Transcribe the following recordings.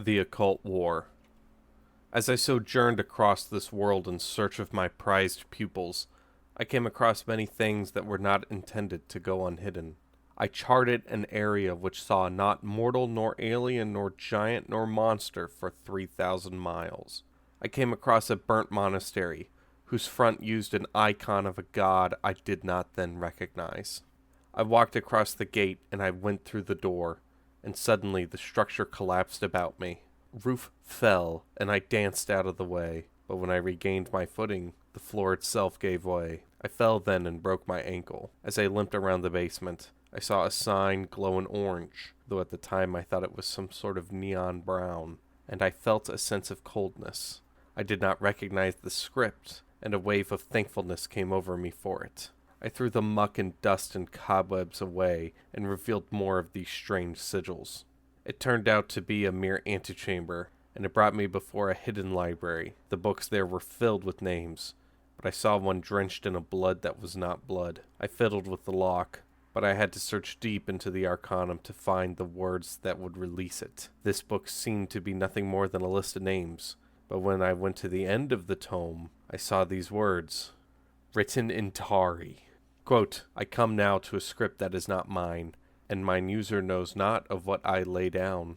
The Occult War. As I sojourned across this world in search of my prized pupils, I came across many things that were not intended to go unhidden. I charted an area which saw not mortal nor alien nor giant nor monster for 3,000 miles. I came across a burnt monastery, whose front used an icon of a god I did not then recognize. I walked across the gate and I went through the door, and suddenly the structure collapsed about me. Roof fell, and I danced out of the way, but when I regained my footing, the floor itself gave way. I fell then and broke my ankle. As I limped around the basement, I saw a sign glow in orange, though at the time I thought it was some sort of neon brown, and I felt a sense of coldness. I did not recognize the script, and a wave of thankfulness came over me for it. I threw the muck and dust and cobwebs away and revealed more of these strange sigils. It turned out to be a mere antechamber, and it brought me before a hidden library. The books there were filled with names, but I saw one drenched in a blood that was not blood. I fiddled with the lock, but I had to search deep into the arcanum to find the words that would release it. This book seemed to be nothing more than a list of names, but when I went to the end of the tome, I saw these words, written in Tari. Quote, I come now to a script that is not mine, and mine user knows not of what I lay down.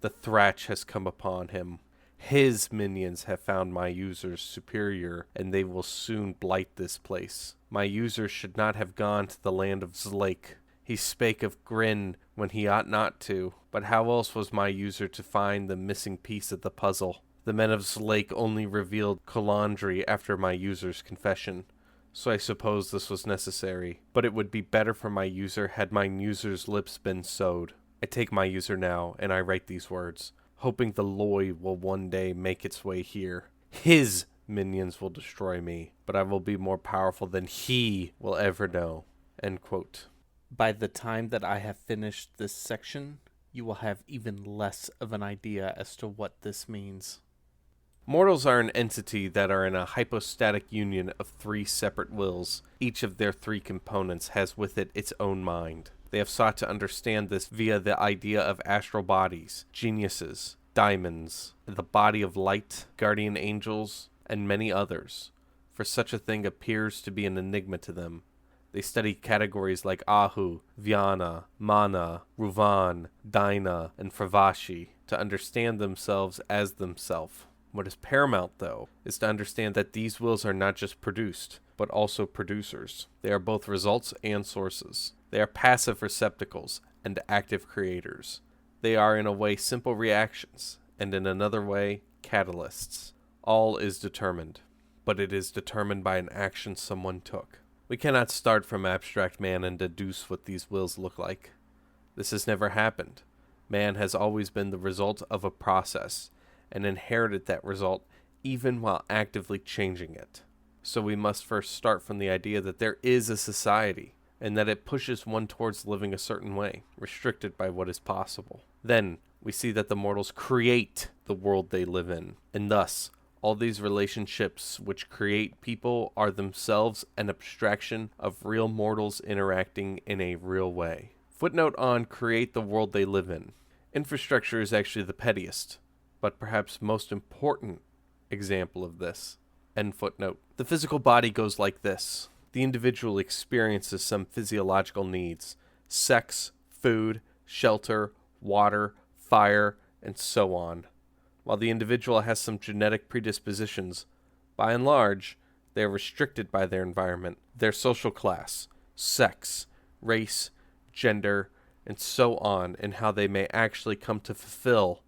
The thratch has come upon him. His minions have found my users superior, and they will soon blight this place. My user should not have gone to the land of Zlake. He spake of Grin when he ought not to, but how else was my user to find the missing piece of the puzzle? The men of Zlake only revealed Colandry after my user's confession, so I suppose this was necessary, but it would be better for my user had my user's lips been sewed. I take my user now, and I write these words, hoping the Loy will one day make its way here. His minions will destroy me, but I will be more powerful than he will ever know. End quote. By the time that I have finished this section, you will have even less of an idea as to what this means. Mortals are an entity that are in a hypostatic union of three separate wills. Each of their three components has with it its own mind. They have sought to understand this via the idea of astral bodies, geniuses, diamonds, the body of light, guardian angels, and many others, for such a thing appears to be an enigma to them. They study categories like Ahu, Vyana, Mana, Ruvan, Daina, and Fravashi to understand themselves as themselves. What is paramount, though, is to understand that these wills are not just produced, but also producers. They are both results and sources. They are passive receptacles and active creators. They are in a way simple reactions, and in another way, catalysts. All is determined, but it is determined by an action someone took. We cannot start from abstract man and deduce what these wills look like. This has never happened. Man has always been the result of a process, and inherited that result even while actively changing it. So we must first start from the idea that there is a society, and that it pushes one towards living a certain way, restricted by what is possible. Then we see that the mortals create the world they live in, and thus all these relationships which create people are themselves an abstraction of real mortals interacting in a real way. Footnote on create the world they live in. Infrastructure is actually the pettiest, but perhaps most important example of this. End footnote. The physical body goes like this. The individual experiences some physiological needs: sex, food, shelter, water, fire, and so on. While the individual has some genetic predispositions, by and large, they are restricted by their environment, their social class, sex, race, gender, and so on, and how they may actually come to fulfill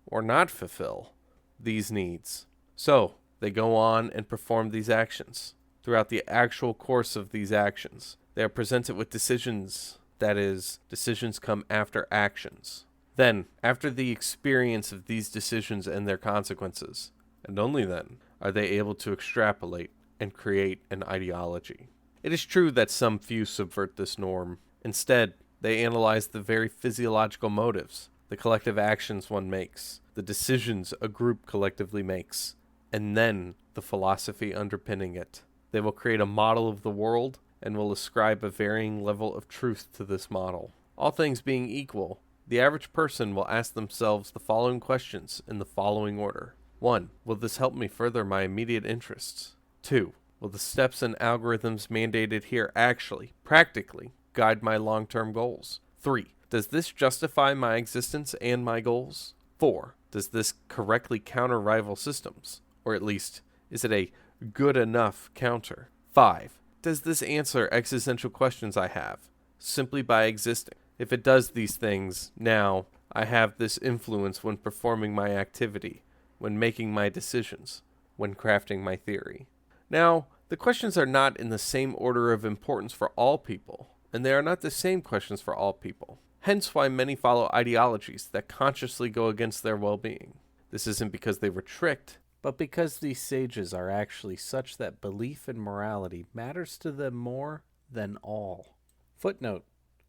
or not fulfill these needs. So, they go on and perform these actions. Throughout the actual course of these actions, they are presented with decisions, that is, decisions come after actions. Then, after the experience of these decisions and their consequences, and only then, are they able to extrapolate and create an ideology. It is true that some few subvert this norm. Instead, they analyze the very physiological motives, the collective actions one makes, the decisions a group collectively makes, and then the philosophy underpinning it. They will create a model of the world and will ascribe a varying level of truth to this model. All things being equal, The average person will ask themselves the following questions in the following order. 1. Will this help me further my immediate interests? 2. Will the steps and algorithms mandated here actually, practically, guide my long-term goals? 3. Does this justify my existence and my goals? 4. Does this correctly counter rival systems? Or at least, is it a good enough counter? 5. Does this answer existential questions I have, simply by existing? If it does these things, now I have this influence when performing my activity, when making my decisions, when crafting my theory. Now, the questions are not in the same order of importance for all people, and they are not the same questions for all people. Hence why many follow ideologies that consciously go against their well-being. This isn't because they were tricked, but because these sages are actually such that belief in morality matters to them more than all. Footnote.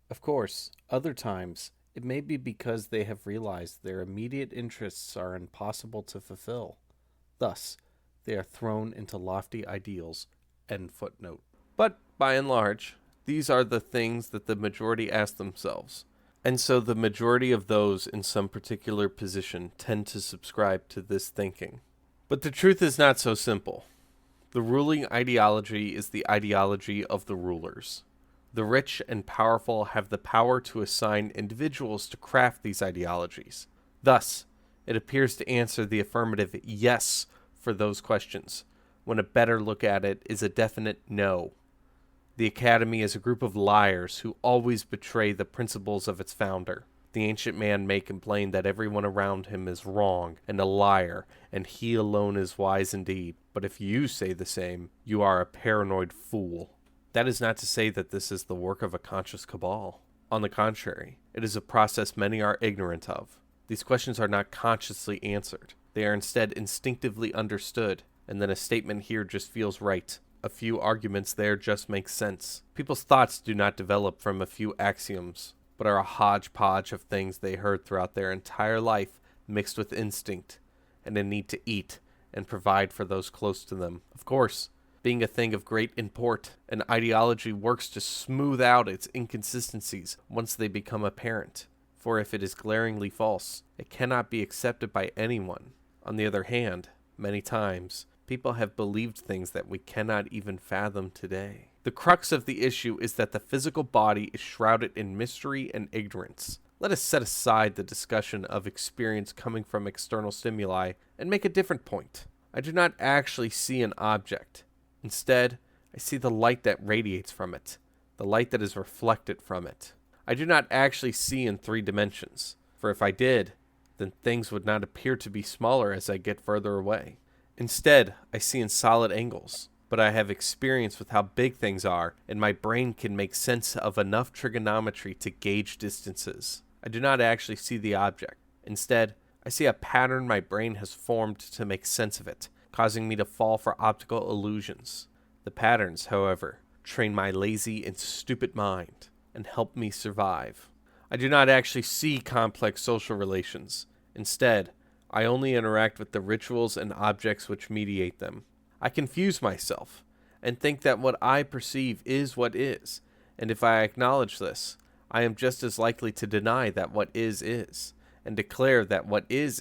Of course, other times, it may be because they have realized their immediate interests are impossible to fulfill. Thus, they are thrown into lofty ideals. End footnote. But, by and large, these are the things that the majority ask themselves. And so the majority of those in some particular position tend to subscribe to this thinking. But the truth is not so simple. The ruling ideology is the ideology of the rulers. The rich and powerful have the power to assign individuals to craft these ideologies. Thus, it appears to answer the affirmative yes for those questions, when a better look at it is a definite no. The Academy is a group of liars who always betray the principles of its founder. The ancient man may complain that everyone around him is wrong and a liar, and he alone is wise indeed. But if you say the same, you are a paranoid fool. That is not to say that this is the work of a conscious cabal. On the contrary, it is a process many are ignorant of. These questions are not consciously answered. They are instead instinctively understood, and then a statement here just feels right. A few arguments there just make sense. People's thoughts do not develop from a few axioms, but are a hodgepodge of things they heard throughout their entire life, mixed with instinct, and a need to eat and provide for those close to them. Of course, being a thing of great import, an ideology works to smooth out its inconsistencies once they become apparent, for if it is glaringly false, it cannot be accepted by anyone. On the other hand, many times, people have believed things that we cannot even fathom today. The crux of the issue is that the physical body is shrouded in mystery and ignorance. Let us set aside the discussion of experience coming from external stimuli and make a different point. I do not actually see an object. Instead, I see the light that radiates from it, the light that is reflected from it. I do not actually see in 3 dimensions, for if I did, then things would not appear to be smaller as I get further away. Instead, I see in solid angles, but I have experience with how big things are, and my brain can make sense of enough trigonometry to gauge distances. I do not actually see the object. Instead, I see a pattern my brain has formed to make sense of it, causing me to fall for optical illusions. The patterns, however, train my lazy and stupid mind and help me survive. I do not actually see complex social relations. Instead, I only interact with the rituals and objects which mediate them. I confuse myself and think that what I perceive is what is, and if I acknowledge this, I am just as likely to deny that what is, and declare that what is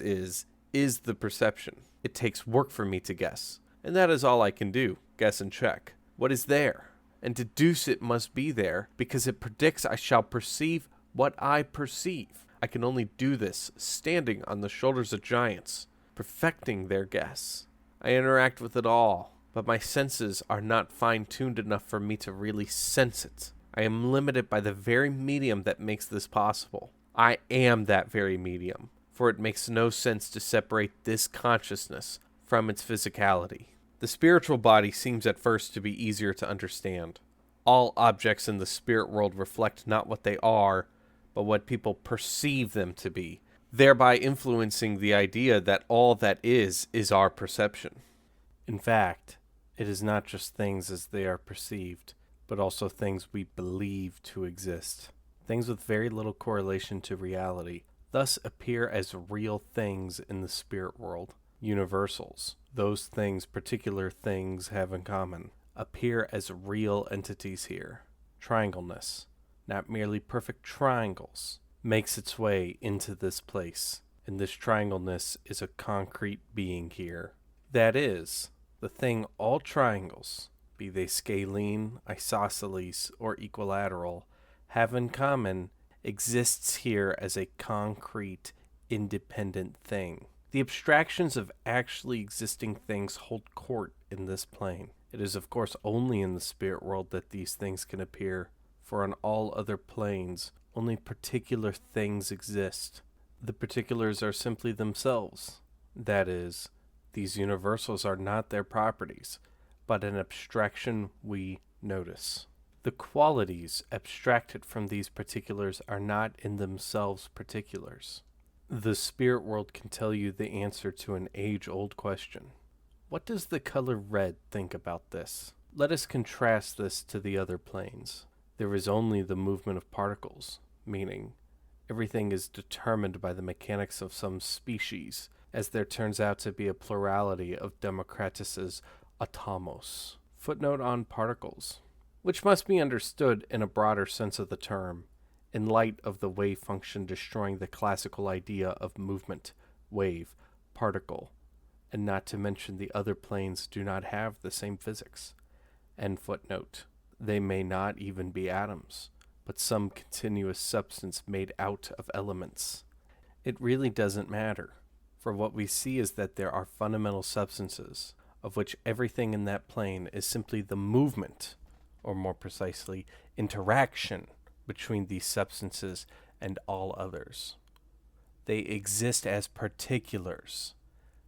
the perception. It takes work for me to guess, and that is all I can do, guess and check. What is there? And deduce it must be there, because it predicts I shall perceive what I perceive. I can only do this standing on the shoulders of giants, perfecting their guess. I interact with it all, but my senses are not fine-tuned enough for me to really sense it. I am limited by the very medium that makes this possible. I am that very medium, for it makes no sense to separate this consciousness from its physicality. The spiritual body seems at first to be easier to understand. All objects in the spirit world reflect not what they are, but what people perceive them to be, thereby influencing the idea that all that is our perception. In fact, it is not just things as they are perceived, but also things we believe to exist. Things with very little correlation to reality thus appear as real things in the spirit world. Universals, those things particular things have in common, appear as real entities here. Triangleness, not merely perfect triangles, makes its way into this place, and this triangleness is a concrete being here. That is, the thing all triangles, be they scalene, isosceles, or equilateral, have in common exists here as a concrete, independent thing. The abstractions of actually existing things hold court in this plane. It is, of course, only in the spirit world that these things can appear, for on all other planes, only particular things exist. The particulars are simply themselves. That is, these universals are not their properties, but an abstraction we notice. The qualities abstracted from these particulars are not in themselves particulars. The spirit world can tell you the answer to an age-old question. What does the color red think about this? Let us contrast this to the other planes. There is only the movement of particles, meaning everything is determined by the mechanics of some species, as there turns out to be a plurality of Democritus's atomos. Footnote on particles, which must be understood in a broader sense of the term, in light of the wave function destroying the classical idea of movement, wave, particle, and not to mention the other planes do not have the same physics. End footnote. They may not even be atoms, but some continuous substance made out of elements. It really doesn't matter, for what we see is that there are fundamental substances, of which everything in that plane is simply the movement, or more precisely, interaction between these substances and all others. They exist as particulars.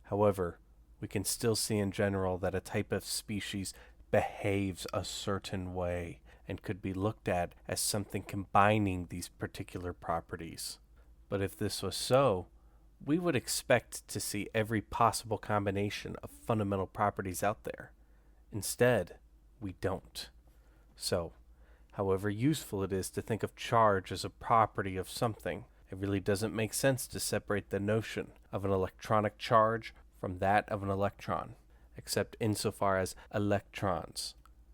However, we can still see in general that a type of species behaves a certain way and could be looked at as something combining these particular properties. But if this was so, we would expect to see every possible combination of fundamental properties out there. Instead, we don't. So, however useful it is to think of charge as a property of something, it really doesn't make sense to separate the notion of an electronic charge from that of an electron, except insofar as electrons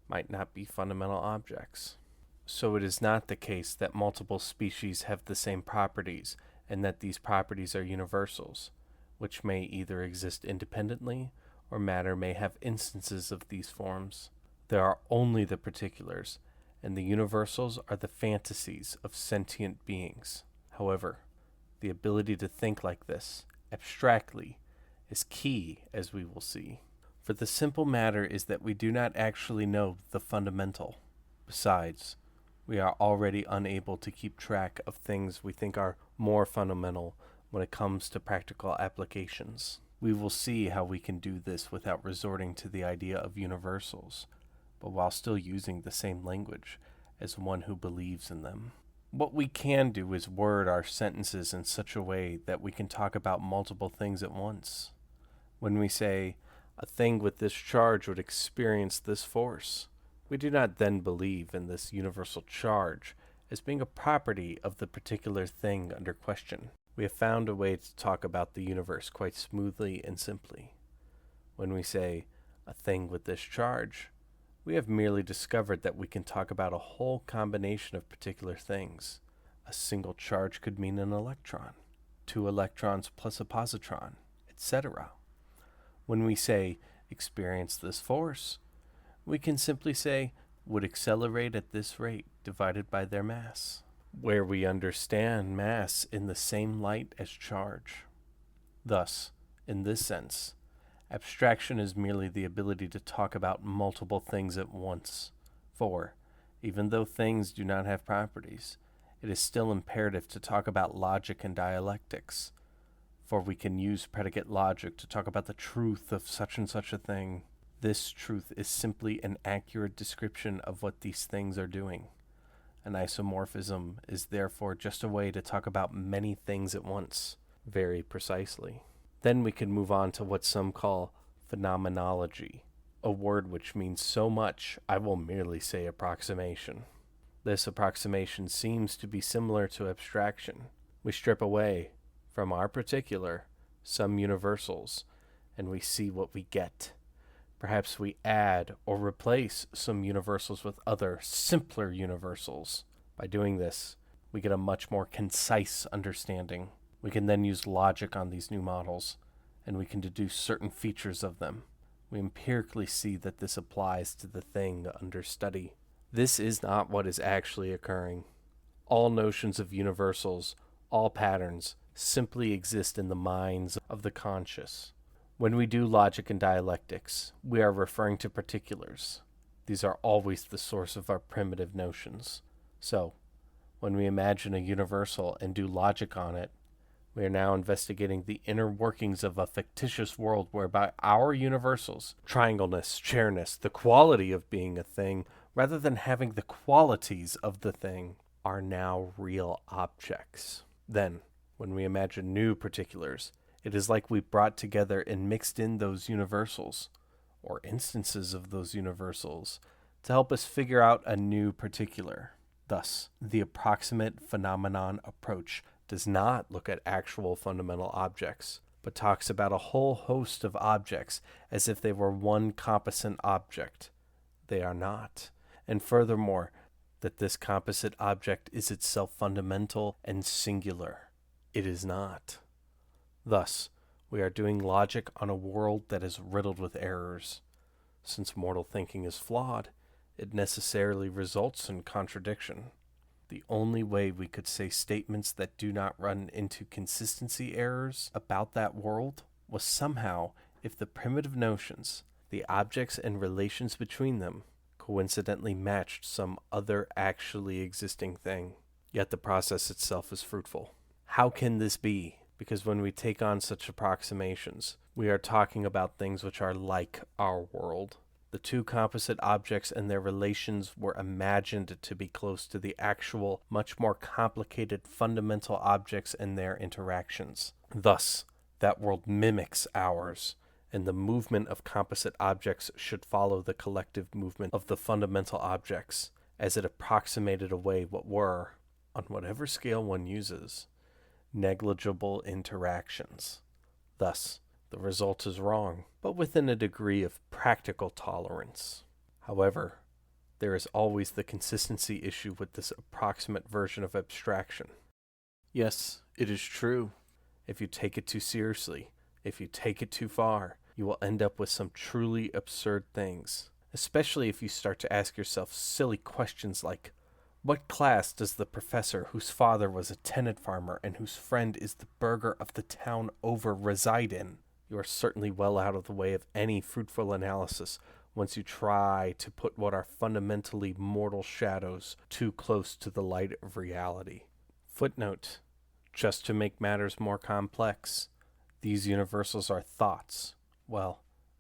might not be fundamental objects. So it is not the case that multiple species have the same properties and that these properties are universals, which may either exist independently or matter may have instances of these forms. There are only the particulars, and the universals are the fantasies of sentient beings. However, the ability to think like this, abstractly, is key, as we will see. For the simple matter is that we do not actually know the fundamental. Besides, we are already unable to keep track of things we think are more fundamental when it comes to practical applications. We will see how we can do this without resorting to the idea of universals, but while still using the same language as one who believes in them. What we can do is word our sentences in such a way that we can talk about multiple things at once. When we say, a thing with this charge would experience this force, we do not then believe in this universal charge as being a property of the particular thing under question. We have found a way to talk about the universe quite smoothly and simply. When we say, a thing with this charge, we have merely discovered that we can talk about a whole combination of particular things. A single charge could mean an electron, 2 electrons plus a positron, etc. When we say, experience this force, we can simply say, would accelerate at this rate divided by their mass, where we understand mass in the same light as charge. Thus, in this sense, abstraction is merely the ability to talk about multiple things at once. For, even though things do not have properties, it is still imperative to talk about logic and dialectics. For we can use predicate logic to talk about the truth of such and such a thing. This truth is simply an accurate description of what these things are doing. An isomorphism is therefore just a way to talk about many things at once, very precisely. Then we can move on to what some call phenomenology, a word which means so much I will merely say approximation. This approximation seems to be similar to abstraction. We strip away, from our particular, some universals, and we see what we get. Perhaps we add or replace some universals with other, simpler universals. By doing this, we get a much more concise understanding. We can then use logic on these new models, and we can deduce certain features of them. We empirically see that this applies to the thing under study. This is not what is actually occurring. All notions of universals, all patterns, simply exist in the minds of the conscious. When we do logic and dialectics, we are referring to particulars. These are always the source of our primitive notions. So, when we imagine a universal and do logic on it, we are now investigating the inner workings of a fictitious world whereby our universals, triangleness, chairness, the quality of being a thing, rather than having the qualities of the thing, are now real objects. Then, when we imagine new particulars, it is like we brought together and mixed in those universals, or instances of those universals, to help us figure out a new particular. Thus, the approximate phenomenon approach does not look at actual fundamental objects, but talks about a whole host of objects as if they were one composite object. They are not. And furthermore, that this composite object is itself fundamental and singular. It is not. Thus, we are doing logic on a world that is riddled with errors. Since mortal thinking is flawed, it necessarily results in contradiction. The only way we could say statements that do not run into consistency errors about that world was somehow if the primitive notions, the objects and relations between them, coincidentally matched some other actually existing thing. Yet the process itself is fruitful. How can this be? Because when we take on such approximations, we are talking about things which are like our world. The two composite objects and their relations were imagined to be close to the actual, much more complicated fundamental objects and their interactions. Thus, that world mimics ours, and the movement of composite objects should follow the collective movement of the fundamental objects, as it approximated away what were, on whatever scale one uses, negligible interactions. Thus, the result is wrong, but within a degree of practical tolerance. However, there is always the consistency issue with this approximate version of abstraction. Yes, it is true. If you take it too seriously, if you take it too far, you will end up with some truly absurd things, especially if you start to ask yourself silly questions like, what class does the professor whose father was a tenant farmer and whose friend is the burgher of the town over reside in? You are certainly well out of the way of any fruitful analysis once you try to put what are fundamentally mortal shadows too close to the light of reality. Footnote: just to make matters more complex, these universals are thoughts,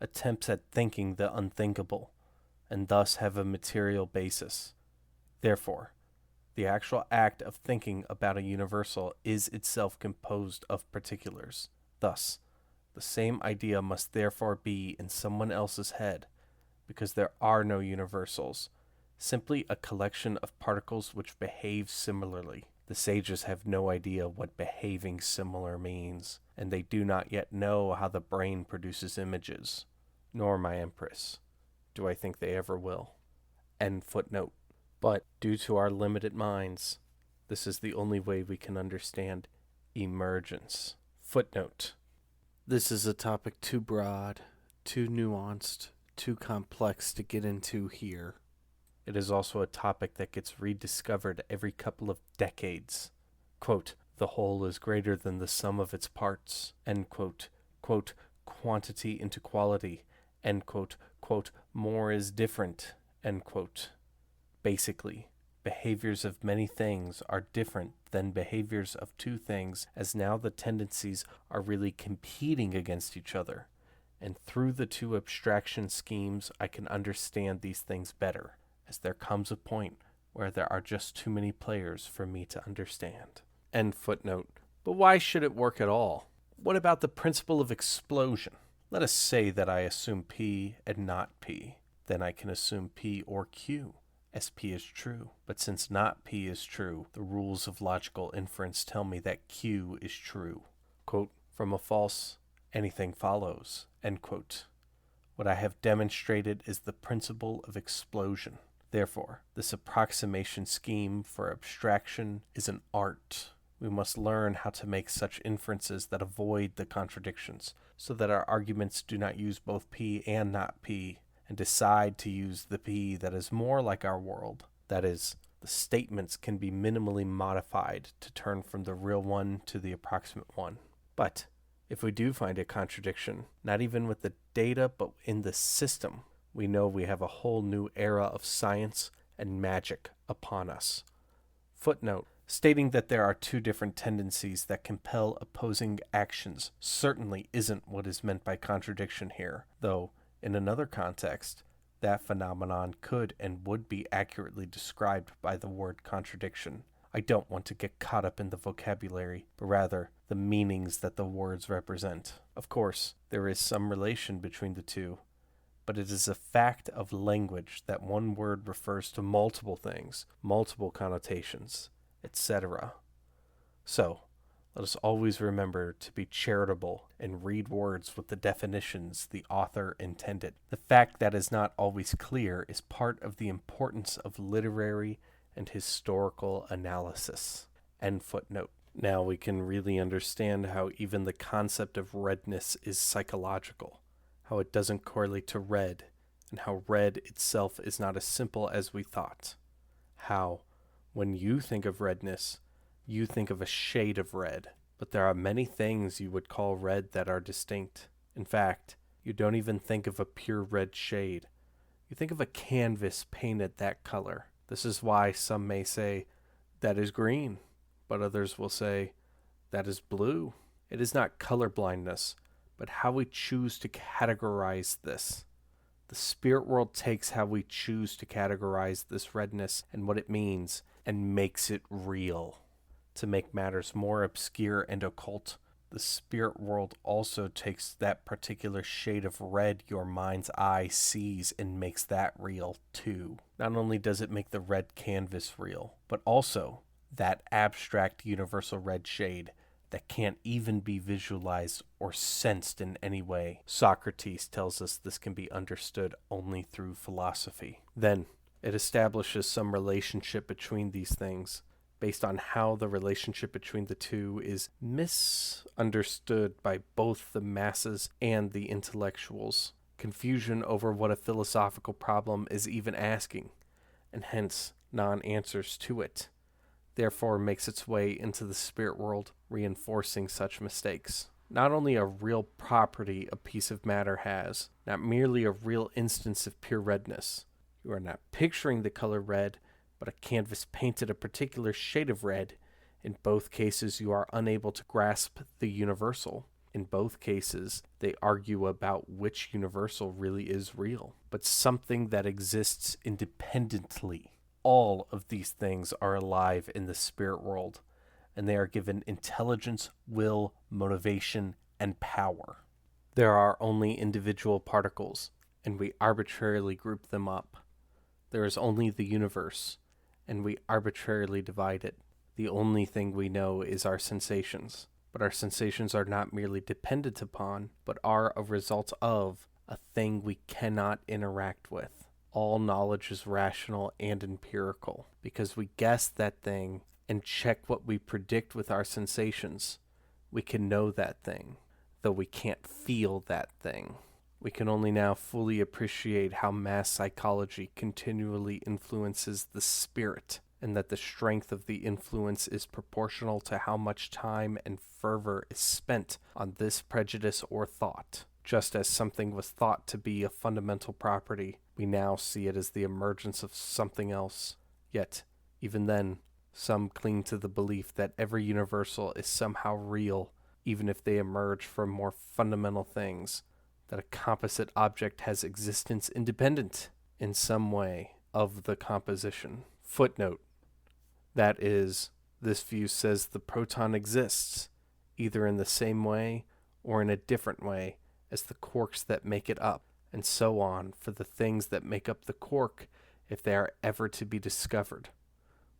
attempts at thinking the unthinkable, and thus have a material basis. Therefore, the actual act of thinking about a universal is itself composed of particulars. Thus, the same idea must therefore be in someone else's head, because there are no universals, simply a collection of particles which behave similarly. The sages have no idea what behaving similar means, and they do not yet know how the brain produces images. Nor, my empress, do I think they ever will. End footnote. But, due to our limited minds, this is the only way we can understand emergence. Footnote. This is a topic too broad, too nuanced, too complex to get into here. It is also a topic that gets rediscovered every couple of decades. Quote, the whole is greater than the sum of its parts. End quote. Quote, quantity into quality. End quote. Quote, more is different. End quote. Basically, behaviors of many things are different than behaviors of two things, as now the tendencies are really competing against each other. And through the two abstraction schemes, I can understand these things better, as there comes a point where there are just too many players for me to understand. End footnote. But why should it work at all? What about the principle of explosion? Let us say that I assume P and not P. Then I can assume P or Q, as P is true. But since not P is true, the rules of logical inference tell me that Q is true. Quote, from a false, anything follows. End quote. What I have demonstrated is the principle of explosion. Therefore, this approximation scheme for abstraction is an art. We must learn how to make such inferences that avoid the contradictions, so that our arguments do not use both P and not P, and decide to use the P that is more like our world. That is, the statements can be minimally modified to turn from the real one to the approximate one. But if we do find a contradiction, not even with the data but in the system, we know we have a whole new era of science and magic upon us. Footnote: stating that there are two different tendencies that compel opposing actions certainly isn't what is meant by contradiction here, though, in another context, that phenomenon could and would be accurately described by the word contradiction. I don't want to get caught up in the vocabulary, but rather the meanings that the words represent. Of course, there is some relation between the two, but it is a fact of language that one word refers to multiple things, multiple connotations, etc. So, let us always remember to be charitable and read words with the definitions the author intended. The fact that is not always clear is part of the importance of literary and historical analysis. End footnote. Now we can really understand how even the concept of redness is psychological, how it doesn't correlate to red, and how red itself is not as simple as we thought. How, when you think of redness, you think of a shade of red, but there are many things you would call red that are distinct. In fact, you don't even think of a pure red shade. You think of a canvas painted that color. This is why some may say, that is green, but others will say, that is blue. It is not color blindness, but how we choose to categorize this. The spirit world takes how we choose to categorize this redness and what it means and makes it real. To make matters more obscure and occult, the spirit world also takes that particular shade of red your mind's eye sees and makes that real too. Not only does it make the red canvas real, but also that abstract universal red shade that can't even be visualized or sensed in any way. Socrates tells us this can be understood only through philosophy. Then, it establishes some relationship between these things, based on how the relationship between the two is misunderstood by both the masses and the intellectuals. Confusion over what a philosophical problem is even asking, and hence non-answers to it, therefore makes its way into the spirit world, reinforcing such mistakes. Not only a real property a piece of matter has, not merely a real instance of pure redness. You are not picturing the color red, but a canvas painted a particular shade of red. In both cases, you are unable to grasp the universal. In both cases, they argue about which universal really is real, but something that exists independently. All of these things are alive in the spirit world, and they are given intelligence, will, motivation, and power. There are only individual particles, and we arbitrarily group them up. There is only the universe, and we arbitrarily divide it. The only thing we know is our sensations, but our sensations are not merely dependent upon, but are a result of a thing we cannot interact with. All knowledge is rational and empirical, because we guess that thing and check what we predict with our sensations. We can know that thing, though we can't feel that thing. We can only now fully appreciate how mass psychology continually influences the spirit, and that the strength of the influence is proportional to how much time and fervor is spent on this prejudice or thought. Just as something was thought to be a fundamental property, we now see it as the emergence of something else. Yet, even then, some cling to the belief that every universal is somehow real, even if they emerge from more fundamental things, that a composite object has existence independent, in some way, of the composition. Footnote. That is, this view says the proton exists, either in the same way or in a different way as the quarks that make it up, and so on for the things that make up the quark if they are ever to be discovered,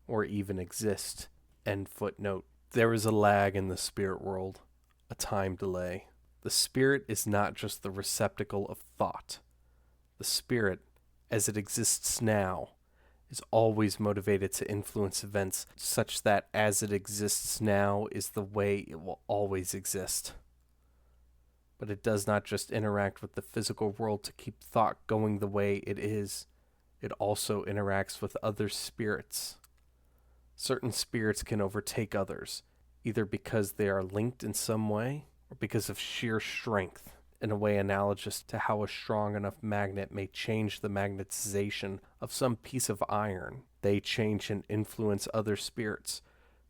or even exist. End footnote. There is a lag in the spirit world, a time delay. The spirit is not just the receptacle of thought. The spirit, as it exists now, is always motivated to influence events such that as it exists now is the way it will always exist. But it does not just interact with the physical world to keep thought going the way it is. It also interacts with other spirits. Certain spirits can overtake others, either because they are linked in some way or because of sheer strength, in a way analogous to how a strong enough magnet may change the magnetization of some piece of iron. They change and influence other spirits,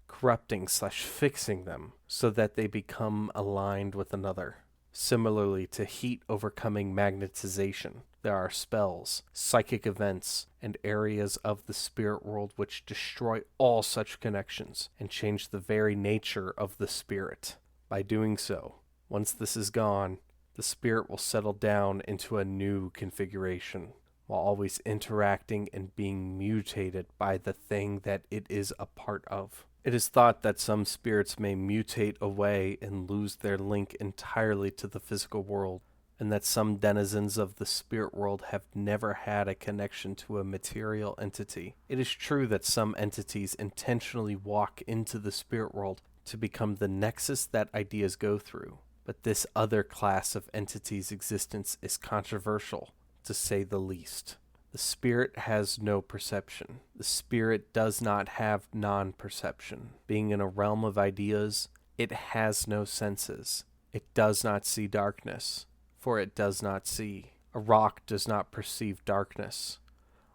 corrupting/fixing them so that they become aligned with another. Similarly to heat overcoming magnetization, there are spells, psychic events, and areas of the spirit world which destroy all such connections and change the very nature of the spirit. By doing so, once this is gone, the spirit will settle down into a new configuration, while always interacting and being mutated by the thing that it is a part of. It is thought that some spirits may mutate away and lose their link entirely to the physical world, and that some denizens of the spirit world have never had a connection to a material entity. It is true that some entities intentionally walk into the spirit world to become the nexus that ideas go through, but this other class of entities' existence is controversial, to say the least. The spirit has no perception. The spirit does not have non-perception. Being in a realm of ideas, it has no senses. It does not see darkness, for it does not see. A rock does not perceive darkness.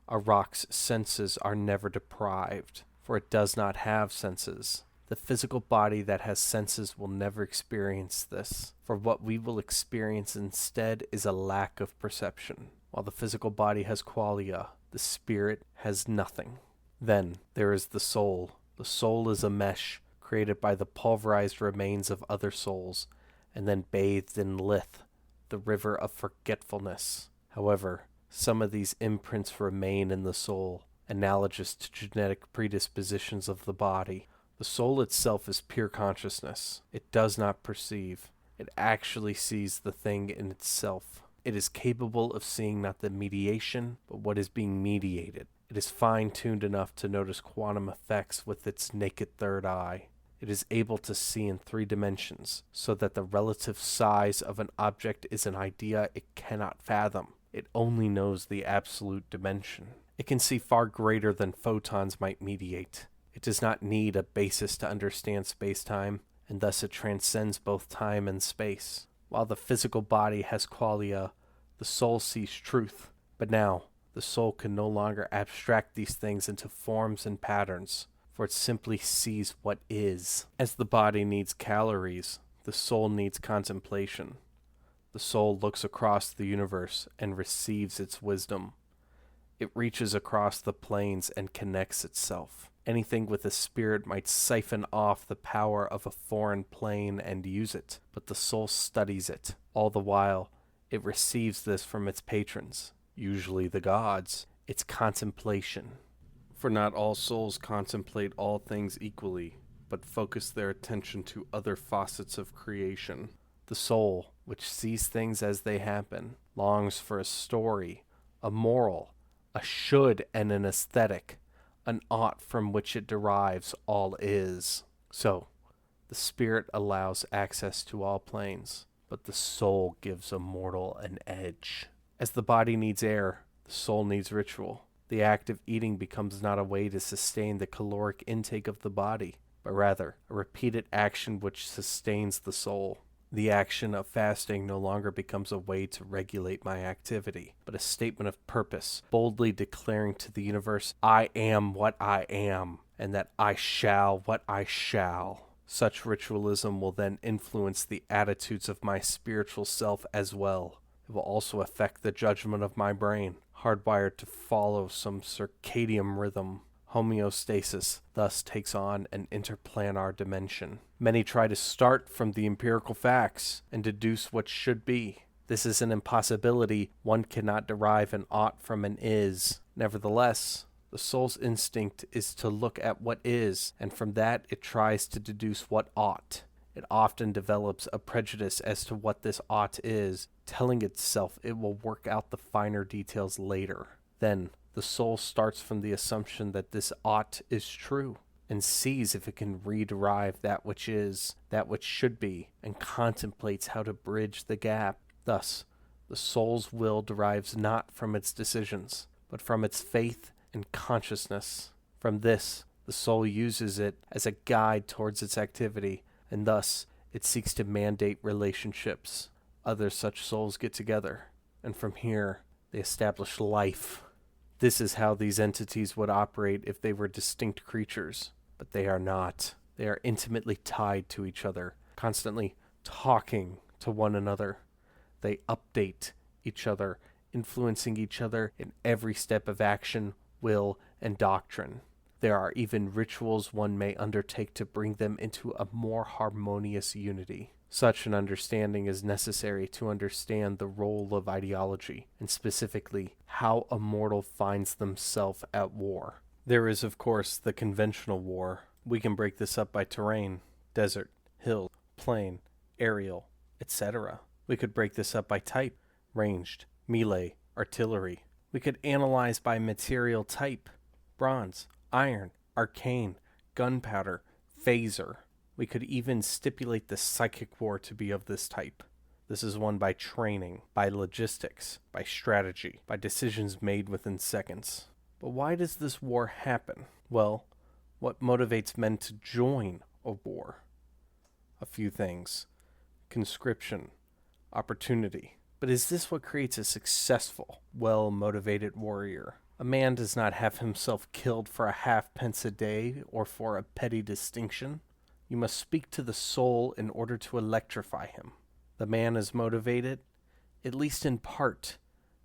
A rock's senses are never deprived, for it does not have senses. The physical body that has senses will never experience this, for what we will experience instead is a lack of perception. While the physical body has qualia, the spirit has nothing. Then there is the soul. The soul is a mesh created by the pulverized remains of other souls, and then bathed in lith, the river of forgetfulness. However, some of these imprints remain in the soul, analogous to genetic predispositions of the body. The soul itself is pure consciousness. It does not perceive. It actually sees the thing in itself. It is capable of seeing not the mediation, but what is being mediated. It is fine-tuned enough to notice quantum effects with its naked third eye. It is able to see in 3 dimensions, so that the relative size of an object is an idea it cannot fathom. It only knows the absolute dimension. It can see far greater than photons might mediate. It does not need a basis to understand space-time, and thus it transcends both time and space. While the physical body has qualia, the soul sees truth. But now, the soul can no longer abstract these things into forms and patterns, for it simply sees what is. As the body needs calories, the soul needs contemplation. The soul looks across the universe and receives its wisdom. It reaches across the planes and connects itself. Anything with a spirit might siphon off the power of a foreign plane and use it, but the soul studies it. All the while, it receives this from its patrons, usually the gods, its contemplation. For not all souls contemplate all things equally, but focus their attention to other facets of creation. The soul, which sees things as they happen, longs for a story, a moral, a should and an aesthetic, an ought from which it derives all is. So, the spirit allows access to all planes, but the soul gives a mortal an edge. As the body needs air, the soul needs ritual. The act of eating becomes not a way to sustain the caloric intake of the body, but rather a repeated action which sustains the soul. The action of fasting no longer becomes a way to regulate my activity, but a statement of purpose, boldly declaring to the universe, I am what I am, and that I shall what I shall. Such ritualism will then influence the attitudes of my spiritual self as well. It will also affect the judgment of my brain, hardwired to follow some circadian rhythm. Homeostasis thus takes on an interplanar dimension. Many try to start from the empirical facts and deduce what should be. This is an impossibility. One cannot derive an ought from an is. Nevertheless, the soul's instinct is to look at what is, and from that it tries to deduce what ought. It often develops a prejudice as to what this ought is, telling itself it will work out the finer details later. Then, The soul starts from the assumption that this ought is true, and sees if it can rederive that which is, that which should be, and contemplates how to bridge the gap. Thus, the soul's will derives not from its decisions, but from its faith and consciousness. From this, the soul uses it as a guide towards its activity, and thus it seeks to mandate relationships. Other such souls get together, and from here they establish life. This is how these entities would operate if they were distinct creatures, but they are not. They are intimately tied to each other, constantly talking to one another. They update each other, influencing each other in every step of action, will, and doctrine. There are even rituals one may undertake to bring them into a more harmonious unity. Such an understanding is necessary to understand the role of ideology, and specifically how a mortal finds themselves at war. There is, of course, the conventional war. We can break this up by terrain: desert, hill, plain, aerial, etc. We could break this up by type: ranged, melee, artillery. We could analyze by material type: bronze, iron, arcane, gunpowder, phaser. We could even stipulate the psychic war to be of this type. This is won by training, by logistics, by strategy, by decisions made within seconds. But why does this war happen? Well, what motivates men to join a war? A few things: conscription, opportunity. But is this what creates a successful, well-motivated warrior? A man does not have himself killed for a halfpence a day or for a petty distinction. You must speak to the soul in order to electrify him. The man is motivated, at least in part,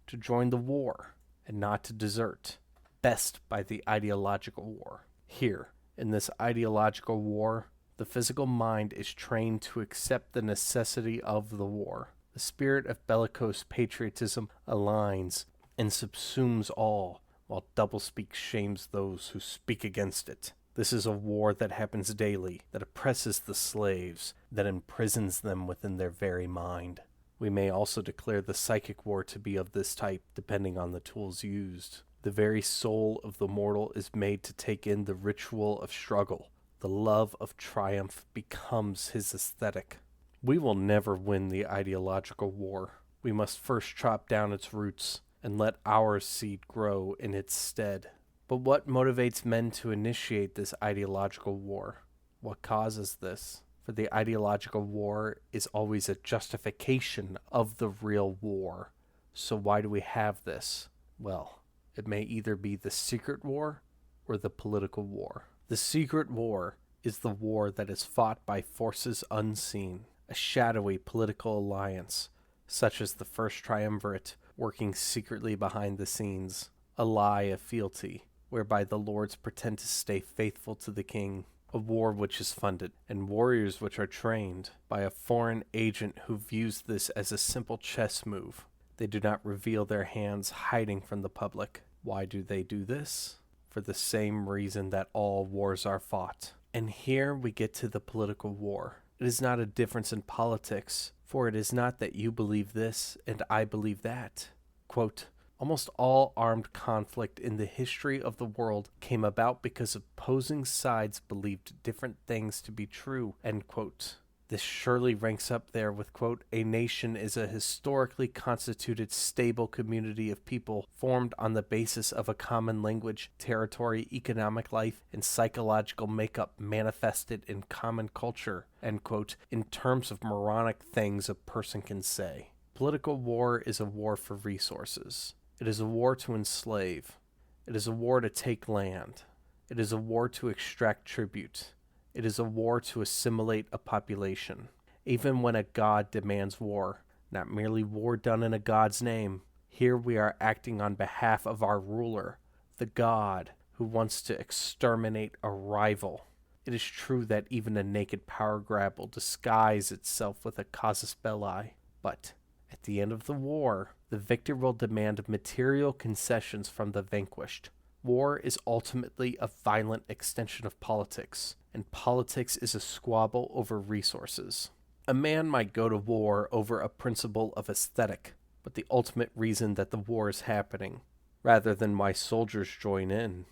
to join the war and not to desert, best by the ideological war. Here, in this ideological war, the physical mind is trained to accept the necessity of the war. The spirit of bellicose patriotism aligns and subsumes all, while doublespeak shames those who speak against it. This is a war that happens daily, that oppresses the slaves, that imprisons them within their very mind. We may also declare the psychic war to be of this type, depending on the tools used. The very soul of the mortal is made to take in the ritual of struggle. The love of triumph becomes his aesthetic. We will never win the ideological war. We must first chop down its roots and let our seed grow in its stead. But what motivates men to initiate this ideological war? What causes this? For the ideological war is always a justification of the real war. So why do we have this? Well, it may either be the secret war or the political war. The secret war is the war that is fought by forces unseen, a shadowy political alliance, such as the First Triumvirate working secretly behind the scenes, a lie of fealty, whereby the lords pretend to stay faithful to the king, a war which is funded, and warriors which are trained by a foreign agent who views this as a simple chess move. They do not reveal their hands, hiding from the public. Why do they do this? For the same reason that all wars are fought. And here we get to the political war. It is not a difference in politics, for it is not that you believe this and I believe that. Quote, almost all armed conflict in the history of the world came about because opposing sides believed different things to be true, end quote. This surely ranks up there with, quote, a nation is a historically constituted stable community of people formed on the basis of a common language, territory, economic life, and psychological makeup manifested in common culture, end quote, in terms of moronic things a person can say. Political war is a war for resources. It is a war to enslave. It is a war to take land. It is a war to extract tribute. It is a war to assimilate a population. Even when a god demands war, not merely war done in a god's name, here we are acting on behalf of our ruler, the god who wants to exterminate a rival. It is true that even a naked power grab will disguise itself with a casus belli, but at the end of the war, the victor will demand material concessions from the vanquished. War is ultimately a violent extension of politics, and politics is a squabble over resources. A man might go to war over a principle of aesthetic, but the ultimate reason that the war is happening rather than why soldiers join in,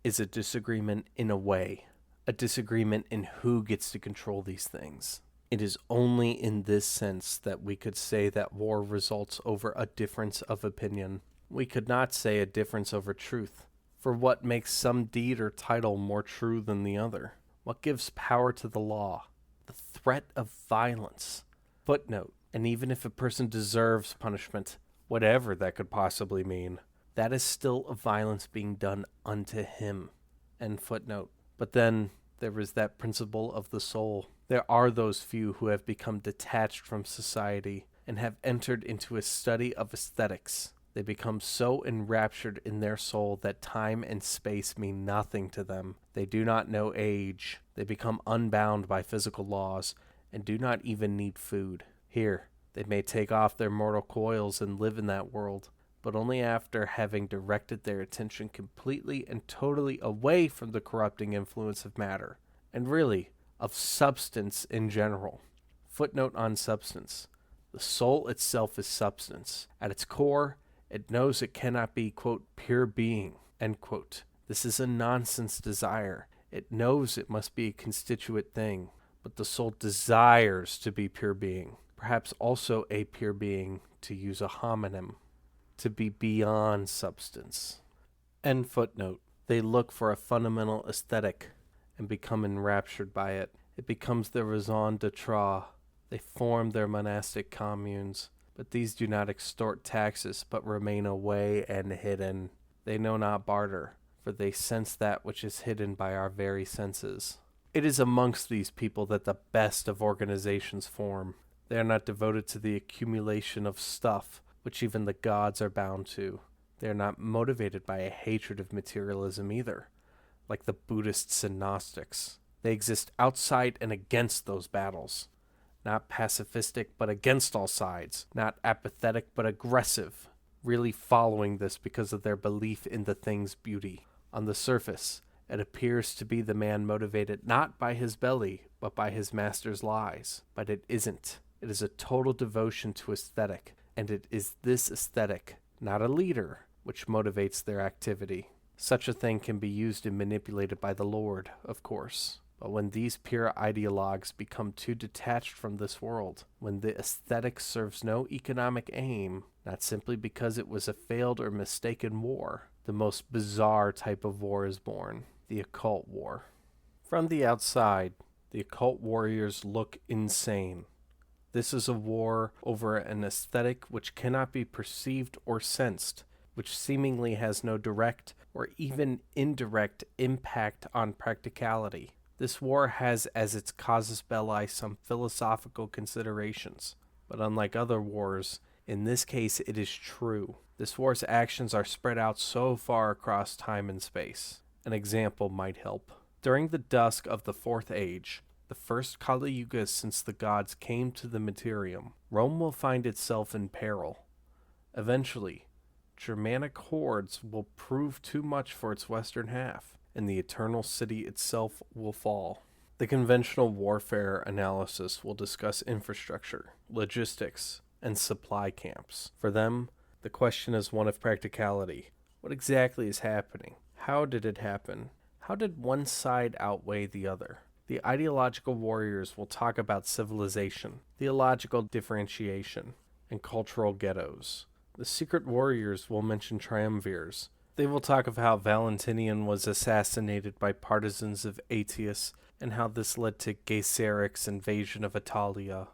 is a disagreement in a way, a disagreement in who gets to control these things. It is only in this sense that we could say that war results over a difference of opinion. We could not say a difference over truth. For what makes some deed or title more true than the other? What gives power to the law? The threat of violence. Footnote, and even if a person deserves punishment, whatever that could possibly mean, that is still a violence being done unto him. End footnote. But then there is that principle of the soul. There are those few who have become detached from society and have entered into a study of aesthetics. They become so enraptured in their soul that time and space mean nothing to them. They do not know age. They become unbound by physical laws and do not even need food. Here, they may take off their mortal coils and live in that world, but only after having directed their attention completely and totally away from the corrupting influence of matter, and really, of substance in general. Footnote on substance. The soul itself is substance. At its core, it knows it cannot be, quote, pure being, end quote. This is a nonsense desire. It knows it must be a constituent thing, but the soul desires to be pure being, perhaps also a pure being, to use a homonym, to be beyond substance. End footnote. They look for a fundamental aesthetic and become enraptured by it. It becomes their raison d'etre. They form their monastic communes, but these do not extort taxes, but remain away and hidden. They know not barter, for they sense that which is hidden by our very senses. It is amongst these people that the best of organizations form. They are not devoted to the accumulation of stuff, which even the gods are bound to. They are not motivated by a hatred of materialism either, like the Buddhists and Gnostics. They exist outside and against those battles. Not pacifistic, but against all sides. Not apathetic, but aggressive. Really following this because of their belief in the thing's beauty. On the surface, it appears to be the man motivated not by his belly, but by his master's lies. But it isn't. It is a total devotion to aesthetic, and it is this aesthetic, not a leader, which motivates their activity. Such a thing can be used and manipulated by the Lord, of course. But when these pure ideologues become too detached from this world, when the aesthetic serves no economic aim, not simply because it was a failed or mistaken war, the most bizarre type of war is born, the Occult War. From the outside, the occult warriors look insane. This is a war over an aesthetic which cannot be perceived or sensed, which seemingly has no direct or even indirect impact on practicality. This war has as its casus belli some philosophical considerations, but unlike other wars, in this case it is true. This war's actions are spread out so far across time and space. An example might help. During the dusk of the Fourth Age, the first Kali Yuga since the gods came to the materium, Rome will find itself in peril. Eventually, Germanic hordes will prove too much for its western half, and the eternal city itself will fall. The conventional warfare analysis will discuss infrastructure, logistics, and supply camps. For them, the question is one of practicality. What exactly is happening? How did it happen? How did one side outweigh the other? The ideological warriors will talk about civilization, theological differentiation, and cultural ghettos. The secret warriors will mention triumvirs. They will talk of how Valentinian was assassinated by partisans of Aetius, and how this led to Gaisaric's invasion of Italia.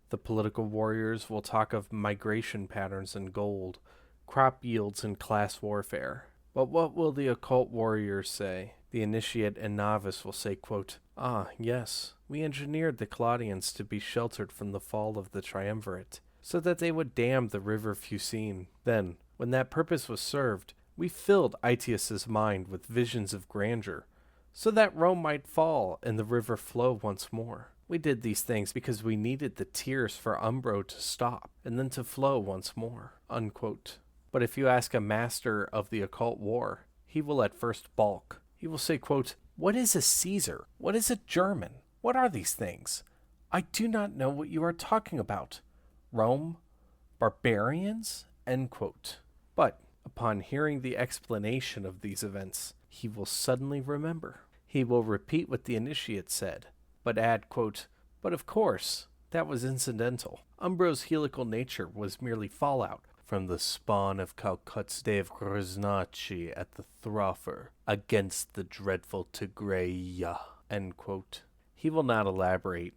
The political warriors will talk of migration patterns and gold, crop yields and class warfare. But what will the occult warriors say? The initiate and novice will say, quote, "Ah, yes, we engineered the Claudians to be sheltered from the fall of the triumvirate, so that they would dam the river Fucine. Then, when that purpose was served, we filled Aetius's mind with visions of grandeur, so that Rome might fall and the river flow once more. We did these things because we needed the tears for Umbro to stop, and then to flow once more." Unquote. But if you ask a master of the occult war, he will at first balk. He will say, quote, "What is a Caesar? What is a German? What are these things? I do not know what you are talking about. Rome? Barbarians?" End quote. But, Upon hearing the explanation of these events, he will suddenly remember. He will repeat what the initiate said, but add, quote, "But of course, that was incidental. Umbro's helical nature was merely fallout from the spawn of Calcutt's Dave Grznachi at the Throffer against the dreadful Tigreya," end quote. He will not elaborate,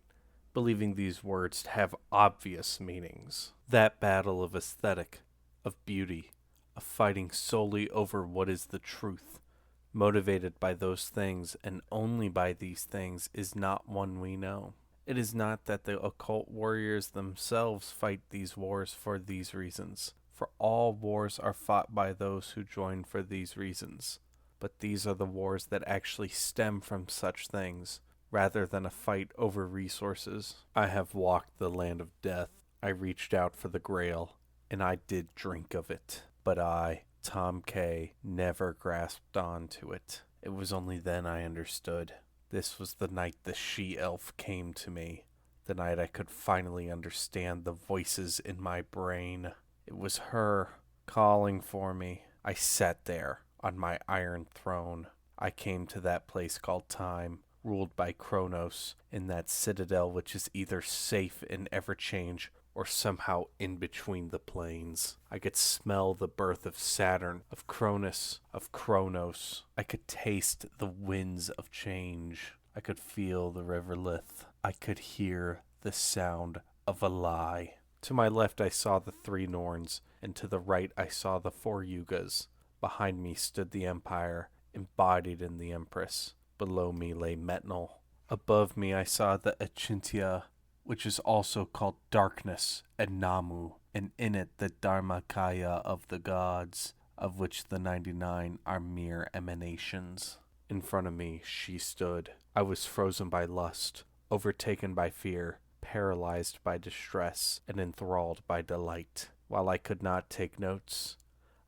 believing these words to have obvious meanings. That battle of aesthetic, of beauty, of fighting solely over what is the truth, motivated by those things and only by these things, is not one we know. It is not that the occult warriors themselves fight these wars for these reasons, for all wars are fought by those who join for these reasons. But these are the wars that actually stem from such things, rather than a fight over resources. I have walked the land of death. I reached out for the Grail, and I did drink of it. But I, Tom K., never grasped on to it. It was only then I understood. This was the night the she-elf came to me. The night I could finally understand the voices in my brain. It was her calling for me. I sat there on my iron throne. I came to that place called time, ruled by Kronos, in that citadel which is either safe in ever-change or somehow in between the planes. I could smell the birth of Saturn, of Cronus, of Kronos. I could taste the winds of change. I could feel the river Lith. I could hear the sound of a lie. To my left I saw the three Norns, and to the right I saw the four Yugas. Behind me stood the Empire, embodied in the Empress. Below me lay Metnal. Above me I saw the Achintya, which is also called Darkness and Namu, and in it the Dharmakaya of the gods, of which the 99 are mere emanations. In front of me she stood. I was frozen by lust, overtaken by fear, paralyzed by distress, and enthralled by delight. While I could not take notes,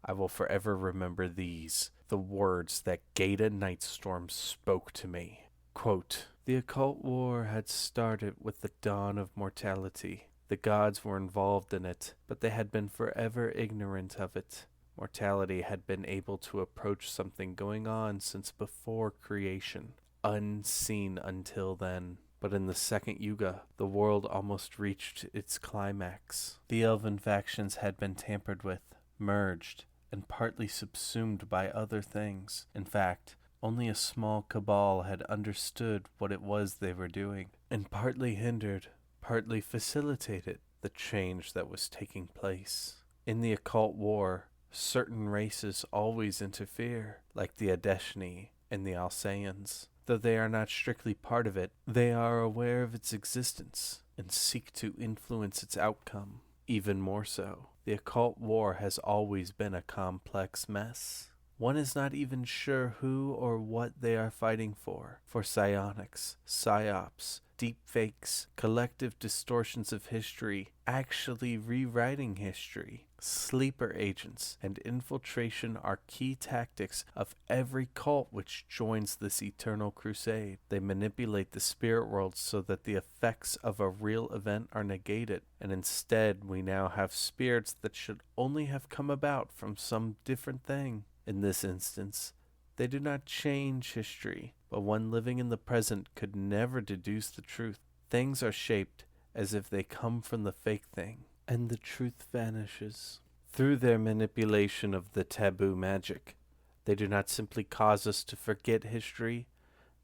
I will forever remember these, the words that Gaeta Nightstorm spoke to me. Quote, "The occult war had started with the dawn of mortality. The gods were involved in it, but they had been forever ignorant of it. Mortality had been able to approach something going on since before creation, unseen until then. But in the second Yuga, the world almost reached its climax. The elven factions had been tampered with, merged, and partly subsumed by other things. In fact, only a small cabal had understood what it was they were doing, and partly hindered, partly facilitated the change that was taking place. In the occult war, certain races always interfere, like the Adeshni and the Alsayans. Though they are not strictly part of it, they are aware of its existence and seek to influence its outcome. Even more so, the occult war has always been a complex mess. One is not even sure who or what they are fighting for psionics, psyops, deepfakes, collective distortions of history, actually rewriting history. Sleeper agents and infiltration are key tactics of every cult which joins this eternal crusade. They manipulate the spirit world so that the effects of a real event are negated, and instead we now have spirits that should only have come about from some different thing. In this instance, they do not change history, but one living in the present could never deduce the truth. Things are shaped as if they come from the fake thing, and the truth vanishes. Through their manipulation of the taboo magic, they do not simply cause us to forget history,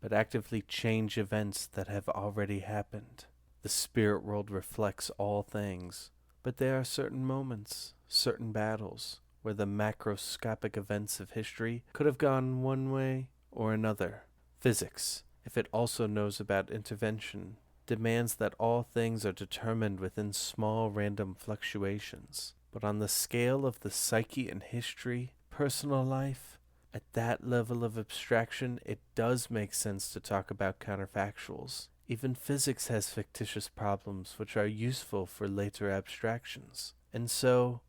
but actively change events that have already happened. The spirit world reflects all things, but there are certain moments, certain battles, where the macroscopic events of history could have gone one way or another. Physics, if it also knows about intervention, demands that all things are determined within small random fluctuations. But on the scale of the psyche and history, personal life, at that level of abstraction, it does make sense to talk about counterfactuals. Even physics has fictitious problems which are useful for later abstractions. And so,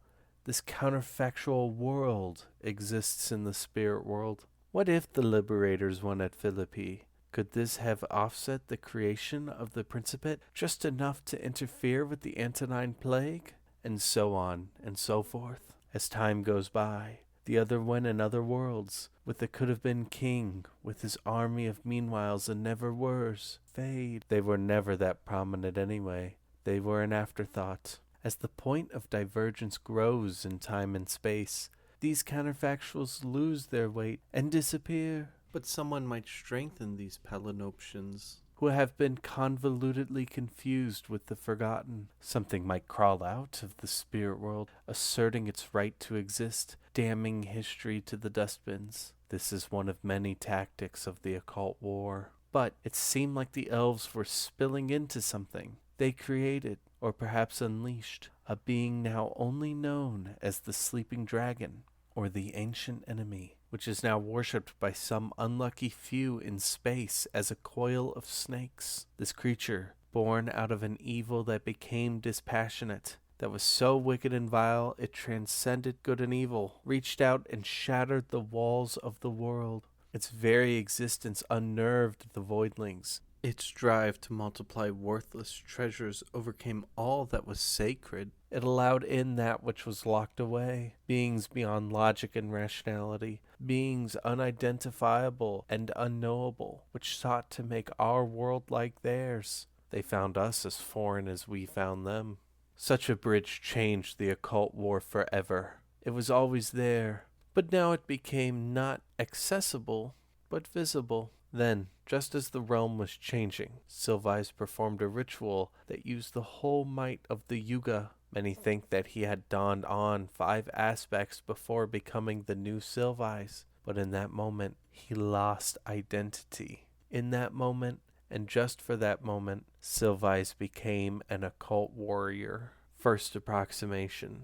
this counterfactual world exists in the spirit world. What if the liberators won at Philippi? Could this have offset the creation of the Principate just enough to interfere with the Antonine Plague? And so on and so forth. As time goes by, The other went in other worlds, with the could-have-been king, with his army of meanwhiles and never-weres. Fade. They were never that prominent anyway. They were an afterthought. As the point of divergence grows in time and space, these counterfactuals lose their weight and disappear. But someone might strengthen these palinoptions, who have been convolutedly confused with the forgotten. Something might crawl out of the spirit world, asserting its right to exist, damning history to the dustbins. This is one of many tactics of the occult war. But it seemed like the elves were spilling into something. They created, or perhaps unleashed, a being now only known as the sleeping dragon, or the ancient enemy, which is now worshipped by some unlucky few in space as a coil of snakes. This creature, born out of an evil that became dispassionate, that was so wicked and vile it transcended good and evil, reached out and shattered the walls of the world. Its very existence unnerved the voidlings. Its drive to multiply worthless treasures overcame all that was sacred. It allowed in that which was locked away, beings beyond logic and rationality, beings unidentifiable and unknowable, which sought to make our world like theirs. They found us as foreign as we found them. Such a bridge changed the occult war forever. It was always there, but now it became not accessible, but visible. Then, just as the realm was changing, Silvise performed a ritual that used the whole might of the Yuga. Many think that he had donned on 5 aspects before becoming the new Silvise, but in that moment, he lost identity. In that moment, and just for that moment, Silvise became an occult warrior. First approximation.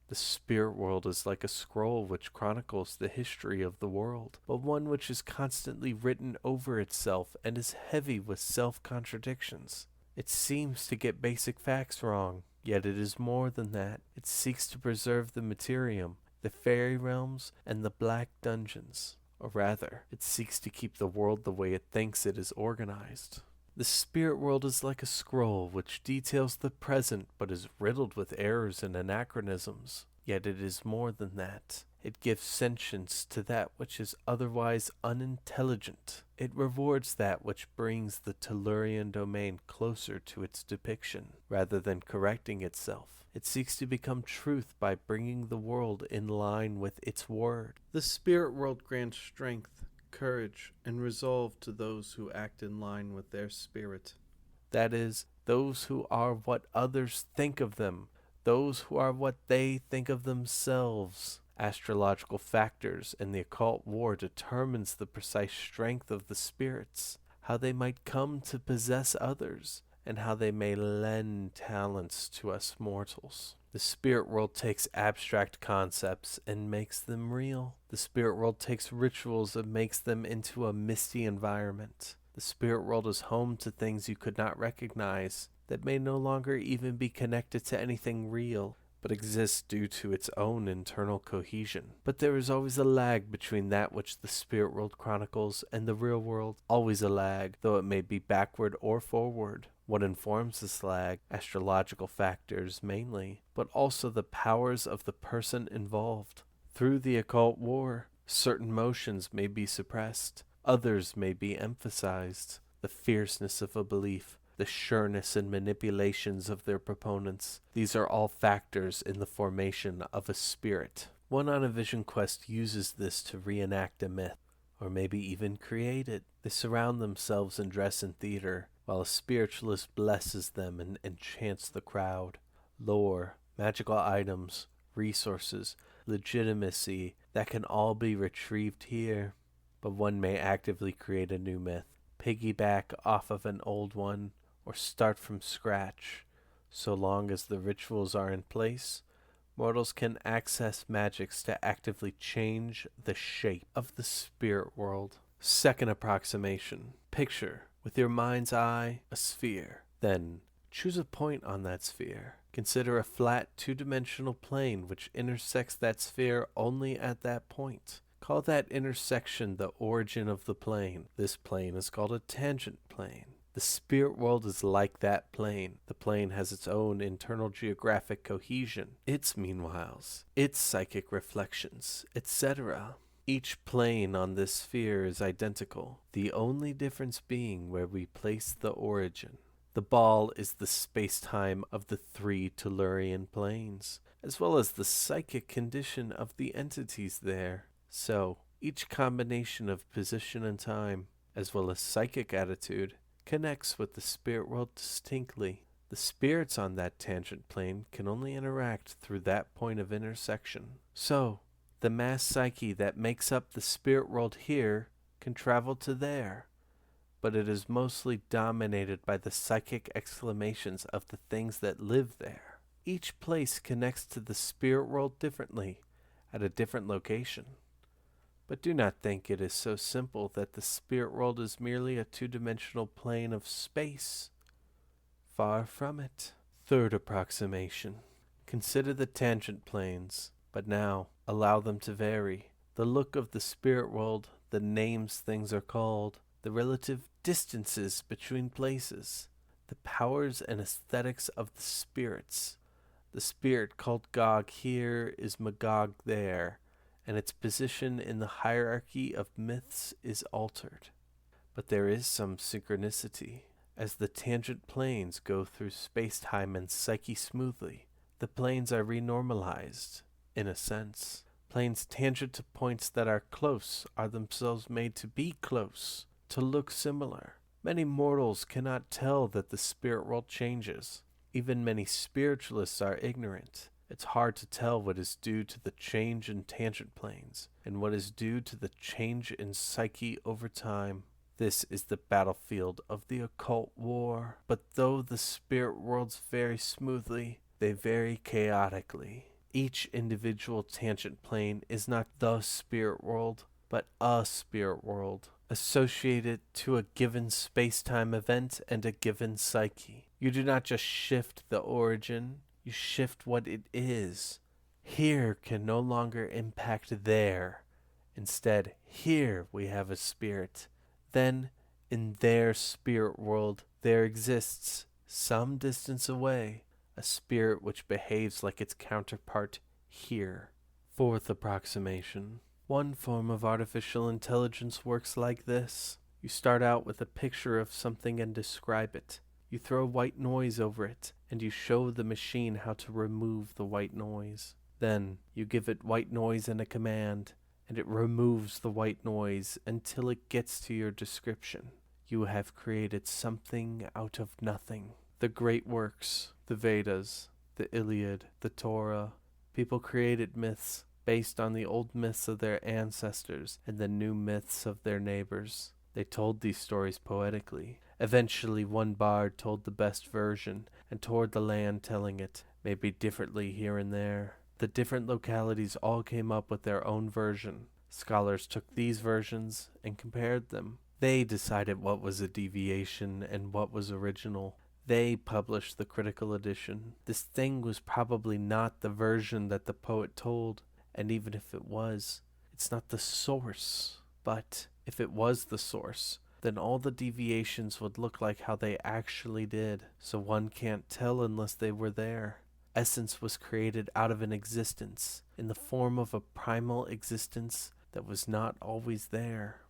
The spirit world is like a scroll which chronicles the history of the world, but one which is constantly written over itself and is heavy with self-contradictions. It seems to get basic facts wrong, yet it is more than that. It seeks to preserve the materium, the fairy realms, and the black dungeons. Or rather, it seeks to keep the world the way it thinks it is organized. The spirit world is like a scroll which details the present but is riddled with errors and anachronisms. Yet it is more than that. It gives sentience to that which is otherwise unintelligent. It rewards that which brings the Tellurian domain closer to its depiction, rather than correcting itself. It seeks to become truth by bringing the world in line with its word. The spirit world grants strength, courage, and resolve to those who act in line with their spirit. That is, those who are what others think of them, those who are what they think of themselves. Astrological factors in the occult war determines the precise strength of the spirits, how they might come to possess others, and how they may lend talents to us mortals. The spirit world takes abstract concepts and makes them real. The spirit world takes rituals and makes them into a misty environment. The spirit world is home to things you could not recognize, that may no longer even be connected to anything real, but exist due to its own internal cohesion. But there is always a lag between that which the spirit world chronicles and the real world, always a lag, though it may be backward or forward. What informs this lag? Astrological factors mainly, but also the powers of the person involved. Through the occult war, certain motions may be suppressed, others may be emphasized. The fierceness of a belief, the sureness and manipulations of their proponents. These are all factors in the formation of a spirit. One on a vision quest uses this to reenact a myth, or maybe even create it. They surround themselves and dress in theater, while a spiritualist blesses them and enchants the crowd. Lore, magical items, resources, legitimacy, that can all be retrieved here. But one may actively create a new myth, piggyback off of an old one, or start from scratch. So long as the rituals are in place, mortals can access magics to actively change the shape of the spirit world. Second approximation. Picture, with your mind's eye, a sphere. Then, choose a point on that sphere. Consider a flat, two-dimensional plane which intersects that sphere only at that point. Call that intersection the origin of the plane. This plane is called a tangent plane. The spirit world is like that plane. The plane has its own internal geographic cohesion, its meanwhiles, its psychic reflections, etc. Each plane on this sphere is identical, the only difference being where we place the origin. The ball is the space-time of the three Tellurian planes, as well as the psychic condition of the entities there. So, each combination of position and time, as well as psychic attitude, connects with the spirit world distinctly. The spirits on that tangent plane can only interact through that point of intersection. So, the mass psyche that makes up the spirit world here can travel to there, but it is mostly dominated by the psychic exclamations of the things that live there. Each place connects to the spirit world differently, at a different location. But do not think it is so simple that the spirit world is merely a two-dimensional plane of space. Far from it. Third approximation. Consider the tangent planes, but now allow them to vary. The look of the spirit world, the names things are called, the relative distances between places, the powers and aesthetics of the spirits. The spirit called Gog here is Magog there, and its position in the hierarchy of myths is altered. But there is some synchronicity. As the tangent planes go through space-time and psyche smoothly, the planes are renormalized, in a sense. Planes tangent to points that are close are themselves made to be close, to look similar. Many mortals cannot tell that the spirit world changes. Even many spiritualists are ignorant. It's hard to tell what is due to the change in tangent planes and what is due to the change in psyche over time. This is the battlefield of the occult war. But though the spirit worlds vary smoothly, they vary chaotically. Each individual tangent plane is not the spirit world, but a spirit world, associated to a given space-time event and a given psyche. You do not just shift the origin, you shift what it is. Here can no longer impact there. Instead, here we have a spirit. Then, in their spirit world, there exists, some distance away, a spirit which behaves like its counterpart here. Fourth approximation. One form of artificial intelligence works like this. You start out with a picture of something and describe it. You throw white noise over it, and you show the machine how to remove the white noise. Then, you give it white noise and a command, and it removes the white noise until it gets to your description. You have created something out of nothing. The great works, the Vedas, the Iliad, the Torah. People created myths based on the old myths of their ancestors and the new myths of their neighbors. They told these stories poetically. Eventually, one bard told the best version and toured the land telling it, maybe differently here and there. The different localities all came up with their own version. Scholars took these versions and compared them. They decided what was a deviation and what was original. They published the critical edition. This thing was probably not the version that the poet told, and even if it was, it's not the source. But if it was the source, then all the deviations would look like how they actually did, so one can't tell unless they were there. Essence was created out of an existence, in the form of a primal existence that was not always there.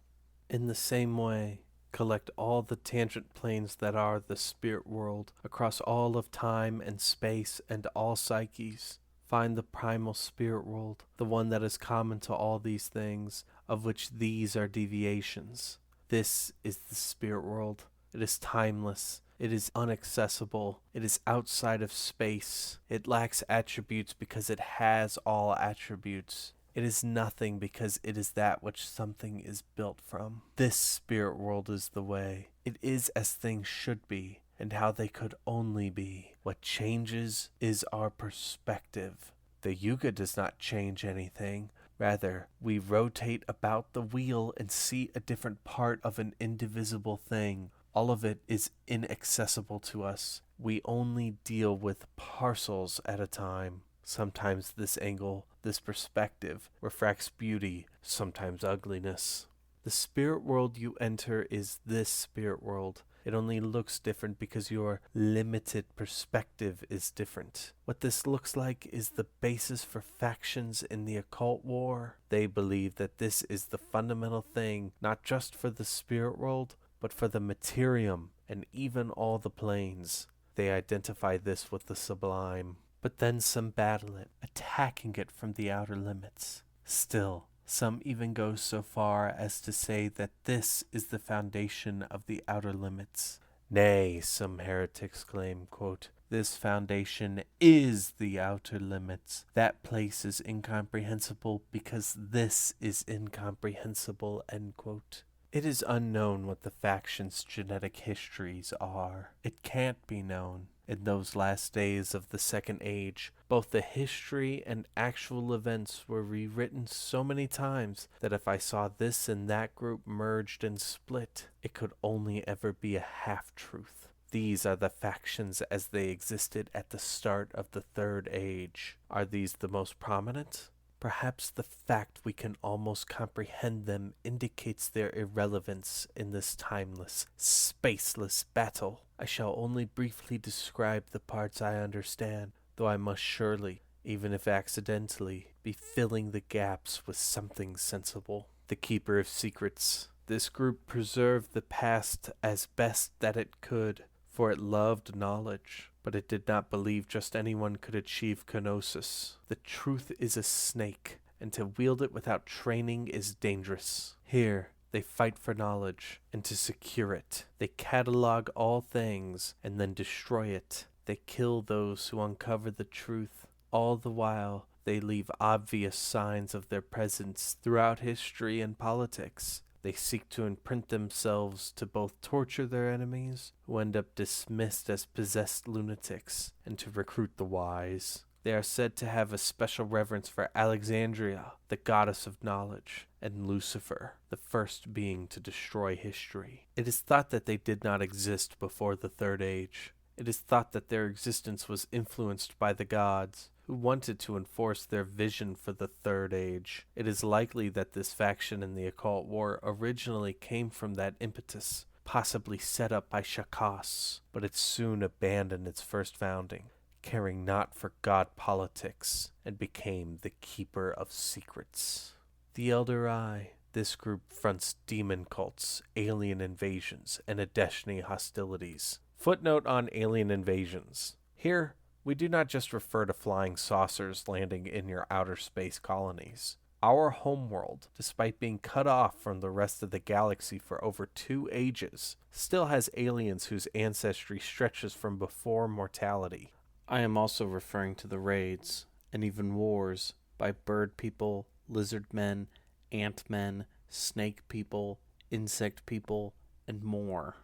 In the same way, collect all the tangent planes that are the spirit world, across all of time and space and all psyches. Find the primal spirit world, the one that is common to all these things, of which these are deviations. This is the spirit world. It is timeless. It is inaccessible. It is outside of space. It lacks attributes because it has all attributes. It is nothing because it is that which something is built from. This spirit world is the way. It is as things should be, and how they could only be. What changes is our perspective. The yuga does not change anything. Rather, we rotate about the wheel and see a different part of an indivisible thing. All of it is inaccessible to us. We only deal with parcels at a time. Sometimes this angle, this perspective, refracts beauty, sometimes ugliness. The spirit world you enter is this spirit world. It only looks different because your limited perspective is different. What this looks like is the basis for factions in the occult war. They believe that this is the fundamental thing, not just for the spirit world, but for the materium and even all the planes. They identify this with the sublime, but then some battle it, attacking it from the outer limits. Still, some even go so far as to say that this is the foundation of the outer limits. Nay, some heretics claim, quote, this foundation is the outer limits. That place is incomprehensible because this is incomprehensible, end quote. It is unknown what the factions' genetic histories are. It can't be known. In those last days of the Second Age, both the history and actual events were rewritten so many times that if I saw this and that group merged and split, it could only ever be a half-truth. These are the factions as they existed at the start of the Third Age. Are these the most prominent? Perhaps the fact we can almost comprehend them indicates their irrelevance in this timeless, spaceless battle. I shall only briefly describe the parts I understand, though I must surely, even if accidentally, be filling the gaps with something sensible. The Keeper of Secrets. This group preserved the past as best that it could, for it loved knowledge. But it did not believe just anyone could achieve kenosis. The truth is a snake, and to wield it without training is dangerous. Here, they fight for knowledge, and to secure it. They catalog all things, and then destroy it. They kill those who uncover the truth. All the while, they leave obvious signs of their presence throughout history and politics. They seek to imprint themselves to both torture their enemies, who end up dismissed as possessed lunatics, and to recruit the wise. They are said to have a special reverence for Alexandria, the goddess of knowledge, and Lucifer, the first being to destroy history. It is thought that they did not exist before the Third Age. It is thought that their existence was influenced by the gods, who wanted to enforce their vision for the Third Age. It is likely that this faction in the Occult War originally came from that impetus, possibly set up by Shakos, but it soon abandoned its first founding, caring not for god politics, and became the Keeper of Secrets. The Elder Eye. This group fronts demon cults, alien invasions, and Adeshni hostilities. Footnote on alien invasions. Here, we do not just refer to flying saucers landing in your outer space colonies. Our homeworld, despite being cut off from the rest of the galaxy for over 2 ages, still has aliens whose ancestry stretches from before mortality. I am also referring to the raids, and even wars, by bird people, lizard men, ant men, snake people, insect people, and more.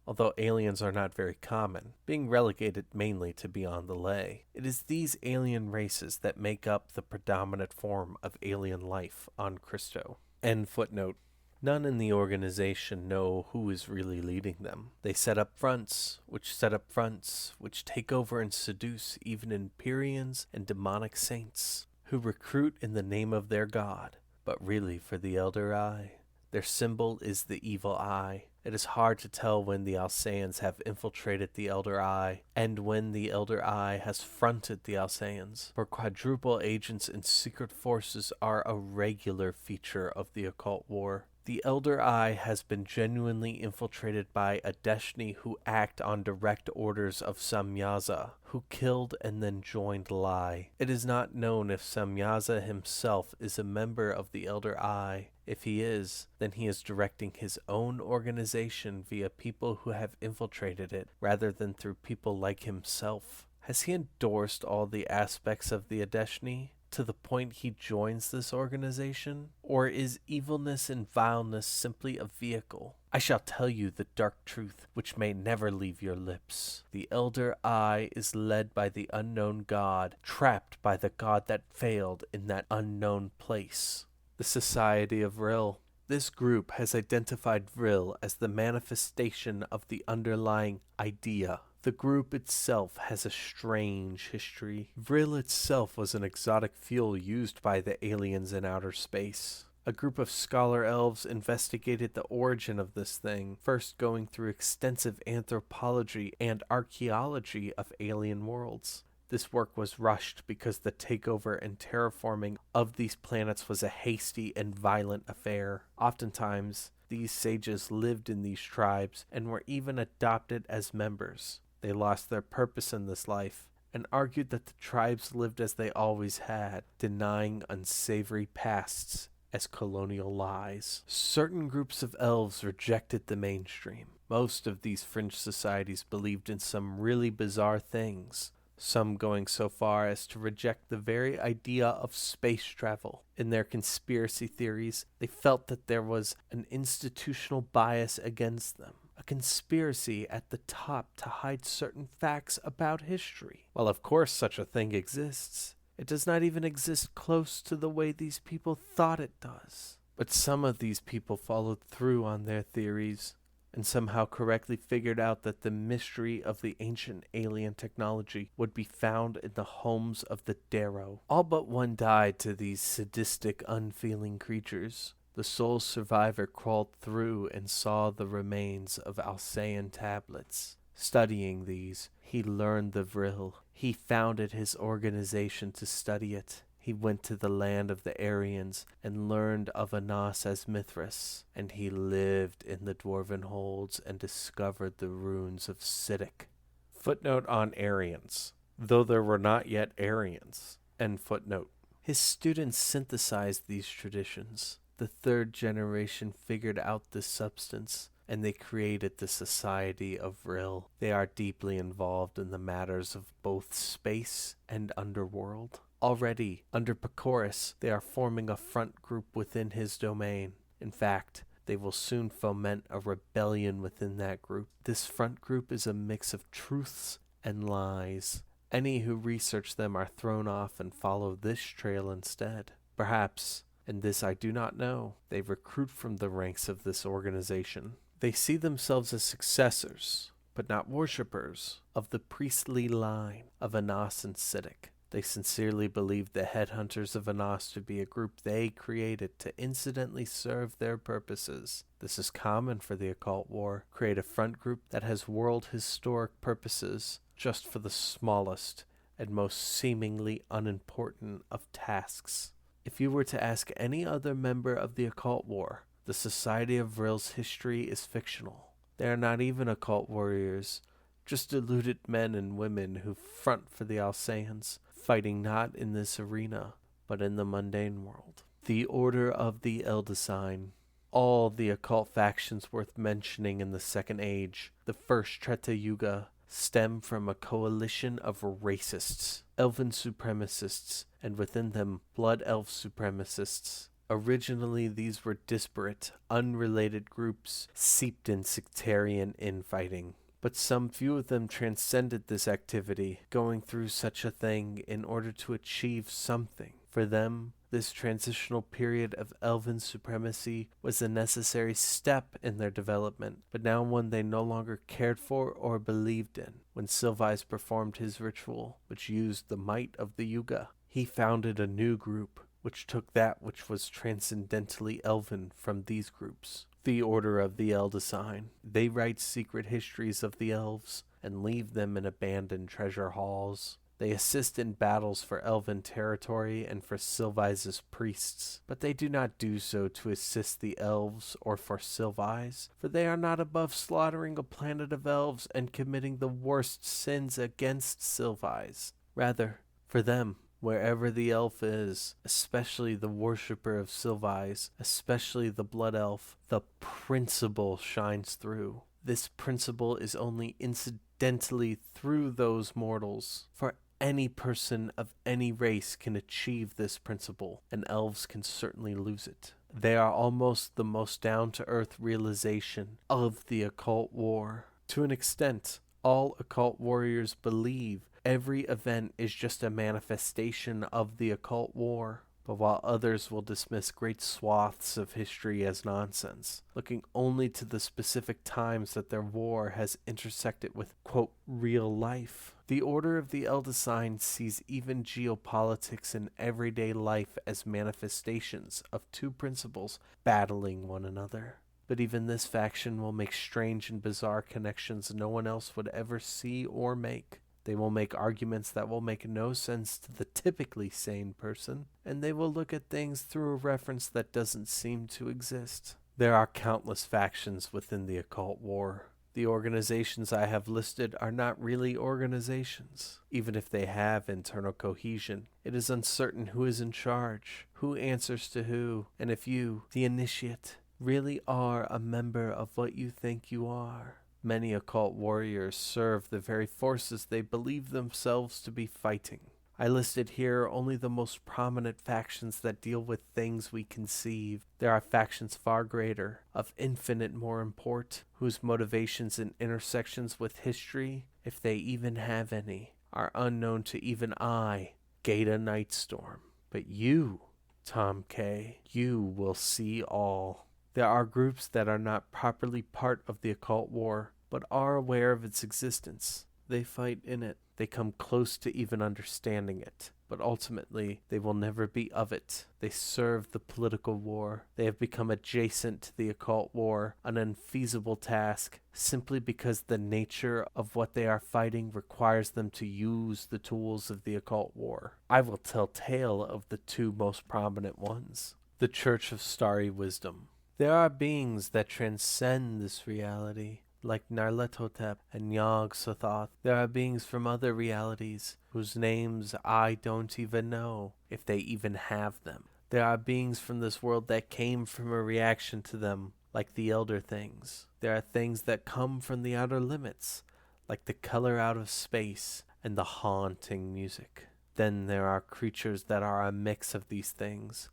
Although aliens are not very common, being relegated mainly to beyond the lay, it is these alien races that make up the predominant form of alien life on Cristo. End footnote. None in the organization know who is really leading them. They set up fronts, which take over and seduce even Empyreans and demonic saints, who recruit in the name of their god, but really for the Elder Eye. Their symbol is the evil eye. It is hard to tell when the Alsaeans have infiltrated the Elder Eye, and when the Elder Eye has fronted the Alsaeans, for quadruple agents and secret forces are a regular feature of the Occult War. The Elder Eye has been genuinely infiltrated by Adeshni who act on direct orders of Samyaza, who killed and then joined Lai. It is not known if Samyaza himself is a member of the Elder Eye. If he is, then he is directing his own organization via people who have infiltrated it, rather than through people like himself. Has he endorsed all the aspects of the Adeshni to the point he joins this organization? Or is evilness and vileness simply a vehicle? I shall tell you the dark truth, which may never leave your lips. The Elder Eye is led by the unknown god, trapped by the god that failed in that unknown place. The Society of Vril. This group has identified Vril as the manifestation of the underlying idea. The group itself has a strange history. Vril itself was an exotic fuel used by the aliens in outer space. A group of scholar elves investigated the origin of this thing, first going through extensive anthropology and archaeology of alien worlds. This work was rushed because the takeover and terraforming of these planets was a hasty and violent affair. Oftentimes, these sages lived in these tribes and were even adopted as members. They lost their purpose in this life and argued that the tribes lived as they always had, denying unsavory pasts as colonial lies. Certain groups of elves rejected the mainstream. Most of these fringe societies believed in some really bizarre things, some going so far as to reject the very idea of space travel. In their conspiracy theories, they felt that there was an institutional bias against them, a conspiracy at the top to hide certain facts about history. While of course such a thing exists, it does not even exist close to the way these people thought it does. But some of these people followed through on their theories and somehow correctly figured out that the mystery of the ancient alien technology would be found in the homes of the Darrow. All but one died to these sadistic, unfeeling creatures. The sole survivor crawled through and saw the remains of Alsaean tablets. Studying these, he learned the Vril. He founded his organization to study it. He went to the land of the Aryans and learned of Anas as Mithras, and he lived in the dwarven holds and discovered the ruins of Siddiq. Footnote on Aryans, though there were not yet Aryans. End footnote. His students synthesized these traditions. The third generation figured out this substance, and they created the Society of Vril. They are deeply involved in the matters of both space and underworld. Already, under Pacorus, they are forming a front group within his domain. In fact, they will soon foment a rebellion within that group. This front group is a mix of truths and lies. Any who research them are thrown off and follow this trail instead. Perhaps, and this I do not know, they recruit from the ranks of this organization. They see themselves as successors, but not worshippers, of the priestly line of Anas and Siddiq. They sincerely believe the headhunters of Anas to be a group they created to incidentally serve their purposes. This is common for the Occult War. Create a front group that has world historic purposes just for the smallest and most seemingly unimportant of tasks. If you were to ask any other member of the Occult War, the Society of Vril's history is fictional. They are not even occult warriors, just deluded men and women who front for the Alsaeans, fighting not in this arena, but in the mundane world. The Order of the Eldesign. All the occult factions worth mentioning in the Second Age, the First Treta Yuga, stem from a coalition of racists, elven supremacists, and within them blood elf supremacists. Originally, these were disparate, unrelated groups seeped in sectarian infighting. But some few of them transcended this activity, going through such a thing in order to achieve something. For them, this transitional period of elven supremacy was a necessary step in their development, but now one they no longer cared for or believed in. When Silvais performed his ritual, which used the might of the Yuga, he founded a new group, which took that which was transcendently elven from these groups. The Order of the Eldesign. They write secret histories of the elves and leave them in abandoned treasure halls. They assist in battles for elven territory and for Silvais' priests, but they do not do so to assist the elves or for Silvais, for they are not above slaughtering a planet of elves and committing the worst sins against Silvais. Rather, for them, wherever the elf is, especially the worshipper of Silvais, especially the blood elf, the principle shines through. This principle is only incidentally through those mortals, for any person of any race can achieve this principle, and elves can certainly lose it. They are almost the most down-to-earth realization of the Occult War. To an extent, all occult warriors believe every event is just a manifestation of the Occult War. but while others will dismiss great swaths of history as nonsense, looking only to the specific times that their war has intersected with, quote, real life. The Order of the Eldest Sign sees even geopolitics and everyday life as manifestations of two principles battling one another. But even this faction will make strange and bizarre connections no one else would ever see or make. They will make arguments that will make no sense to the typically sane person, and they will look at things through a reference that doesn't seem to exist. There are countless factions within the Occult War. The organizations I have listed are not really organizations. Even if they have internal cohesion, it is uncertain who is in charge, who answers to who, and if you, the initiate, really are a member of what you think you are. Many occult warriors serve the very forces they believe themselves to be fighting. I listed here only the most prominent factions that deal with things we conceive. There are factions far greater, of infinite more import, whose motivations and intersections with history, if they even have any, are unknown to even I, Gata Nightstorm. But you, Tom K., you will see all. There are groups that are not properly part of the occult war, but are aware of its existence. They fight in it. They come close to even understanding it, but ultimately they will never be of it. They serve the political war. They have become adjacent to the occult war, an unfeasible task, simply because the nature of what they are fighting requires them to use the tools of the occult war. I will tell tale of the two most prominent ones. The Church of Starry Wisdom. There are beings that transcend this reality, like Nyarlathotep and Yog-Sothoth. There are beings from other realities, whose names I don't even know, if they even have them. There are beings from this world that came from a reaction to them, like the Elder Things. There are things that come from the outer limits, like the color out of space and the haunting music. Then there are creatures that are a mix of these things,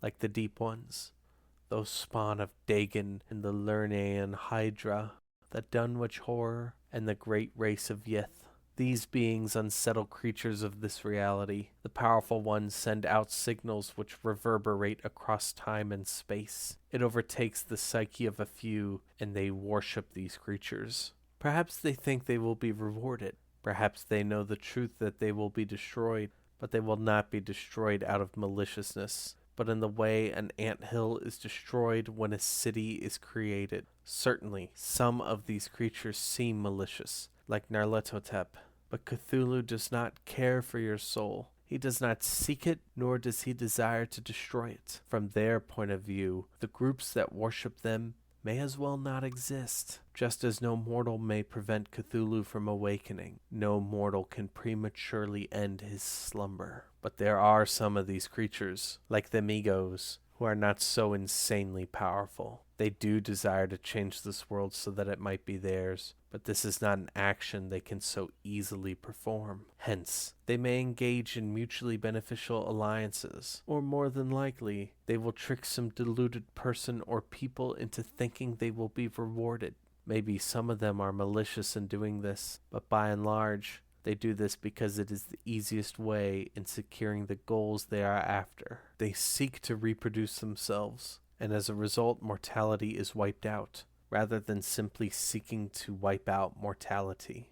like the Deep Ones, those spawn of Dagon and the Lernaean Hydra, the Dunwich Horror, and the great race of Yith. These beings unsettle creatures of this reality. The powerful ones send out signals which reverberate across time and space. It overtakes the psyche of a few, and they worship these creatures. Perhaps they think they will be rewarded. Perhaps they know the truth that they will be destroyed, but they will not be destroyed out of maliciousness, but in the way an anthill is destroyed when a city is created. Certainly, some of these creatures seem malicious, like Nyarlathotep, but Cthulhu does not care for your soul. He does not seek it, nor does he desire to destroy it. From their point of view, the groups that worship them may as well not exist. Just as no mortal may prevent Cthulhu from awakening, no mortal can prematurely end his slumber. But there are some of these creatures, like the Migos, who are not so insanely powerful. They do desire to change this world so that it might be theirs, but this is not an action they can so easily perform. Hence, they may engage in mutually beneficial alliances, or more than likely, they will trick some deluded person or people into thinking they will be rewarded. Maybe some of them are malicious in doing this, but by and large, they do this because it is the easiest way in securing the goals they are after. They seek to reproduce themselves, and as a result, mortality is wiped out, rather than simply seeking to wipe out mortality.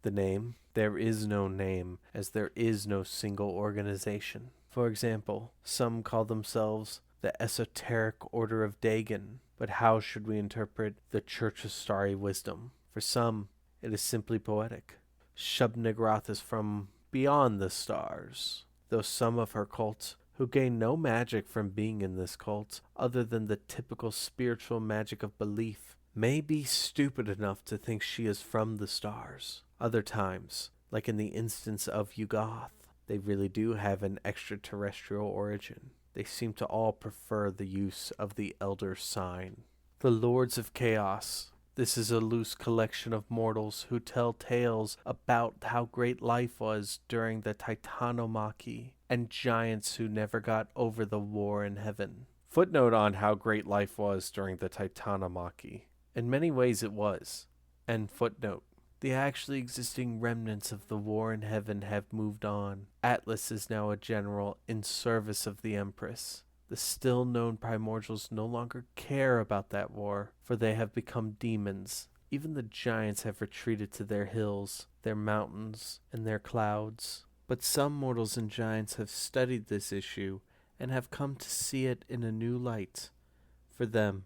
The name? There is no name, as there is no single organization. For example, some call themselves the Esoteric Order of Dagon, but how should we interpret the Church of Starry Wisdom? For some, it is simply poetic. Shub-Niggurath is from beyond the stars, though some of her cult, who gain no magic from being in this cult, other than the typical spiritual magic of belief, may be stupid enough to think she is from the stars. Other times, like in the instance of Yugoth, they really do have an extraterrestrial origin. They seem to all prefer the use of the Elder Sign. The Lords of Chaos. This is a loose collection of mortals who tell tales about how great life was during the Titanomachy, and giants who never got over the war in heaven. Footnote on how great life was during the Titanomachy. In many ways it was. End footnote. The actually existing remnants of the war in heaven have moved on. Atlas is now a general in service of the Empress. The still known primordials no longer care about that war, for they have become demons. Even the giants have retreated to their hills, their mountains, and their clouds. But some mortals and giants have studied this issue and have come to see it in a new light. For them,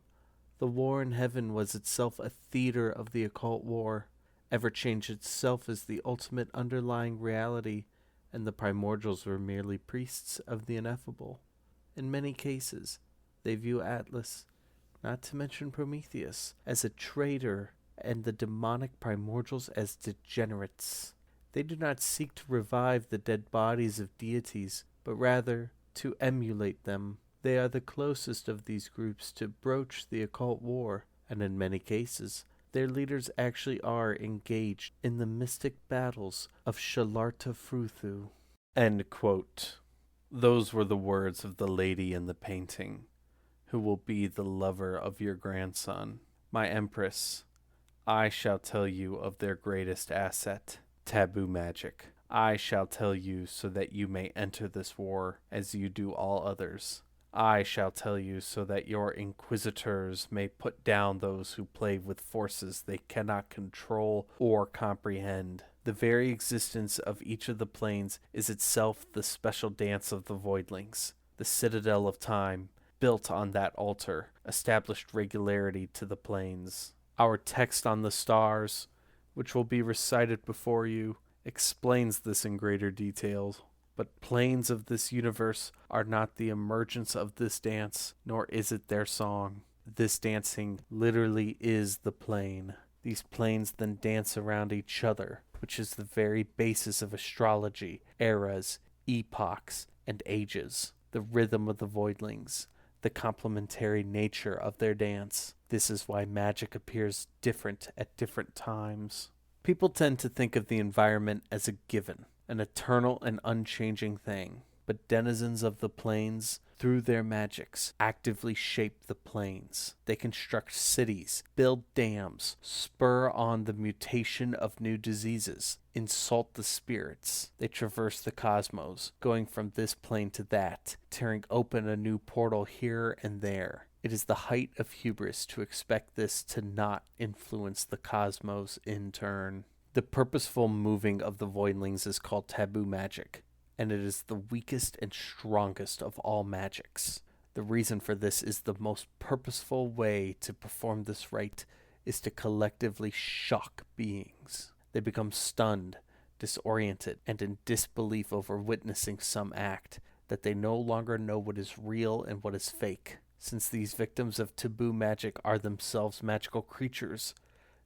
the war in heaven was itself a theater of the occult war. Everchange itself is the ultimate underlying reality, and the primordials were merely priests of the ineffable. In many cases, they view Atlas, not to mention Prometheus, as a traitor, and the demonic primordials as degenerates. They do not seek to revive the dead bodies of deities, but rather to emulate them. They are the closest of these groups to broach the occult war, and in many cases, their leaders actually are engaged in the mystic battles of Shalarta-Fruthu. End quote. Those were the words of the lady in the painting, who will be the lover of your grandson. My Empress, I shall tell you of their greatest asset, taboo magic. I shall tell you so that you may enter this war as you do all others. I shall tell you so that your inquisitors may put down those who play with forces they cannot control or comprehend. The very existence of each of the planes is itself the special dance of the voidlings. The citadel of time, built on that altar, established regularity to the planes. Our text on the stars, which will be recited before you, explains this in greater detail. But planes of this universe are not the emergence of this dance, nor is it their song. This dancing literally is the plane. These planes then dance around each other, which is the very basis of astrology, eras, epochs, and ages. The rhythm of the voidlings, the complementary nature of their dance. This is why magic appears different at different times. People tend to think of the environment as a given, an eternal and unchanging thing. But denizens of the plains, through their magics, actively shape the plains. They construct cities, build dams, spur on the mutation of new diseases, insult the spirits. They traverse the cosmos, going from this plane to that, tearing open a new portal here and there. It is the height of hubris to expect this to not influence the cosmos in turn. The purposeful moving of the voidlings is called taboo magic, and it is the weakest and strongest of all magics. The reason for this is the most purposeful way to perform this rite is to collectively shock beings. They become stunned, disoriented, and in disbelief over witnessing some act, that they no longer know what is real and what is fake. Since these victims of taboo magic are themselves magical creatures,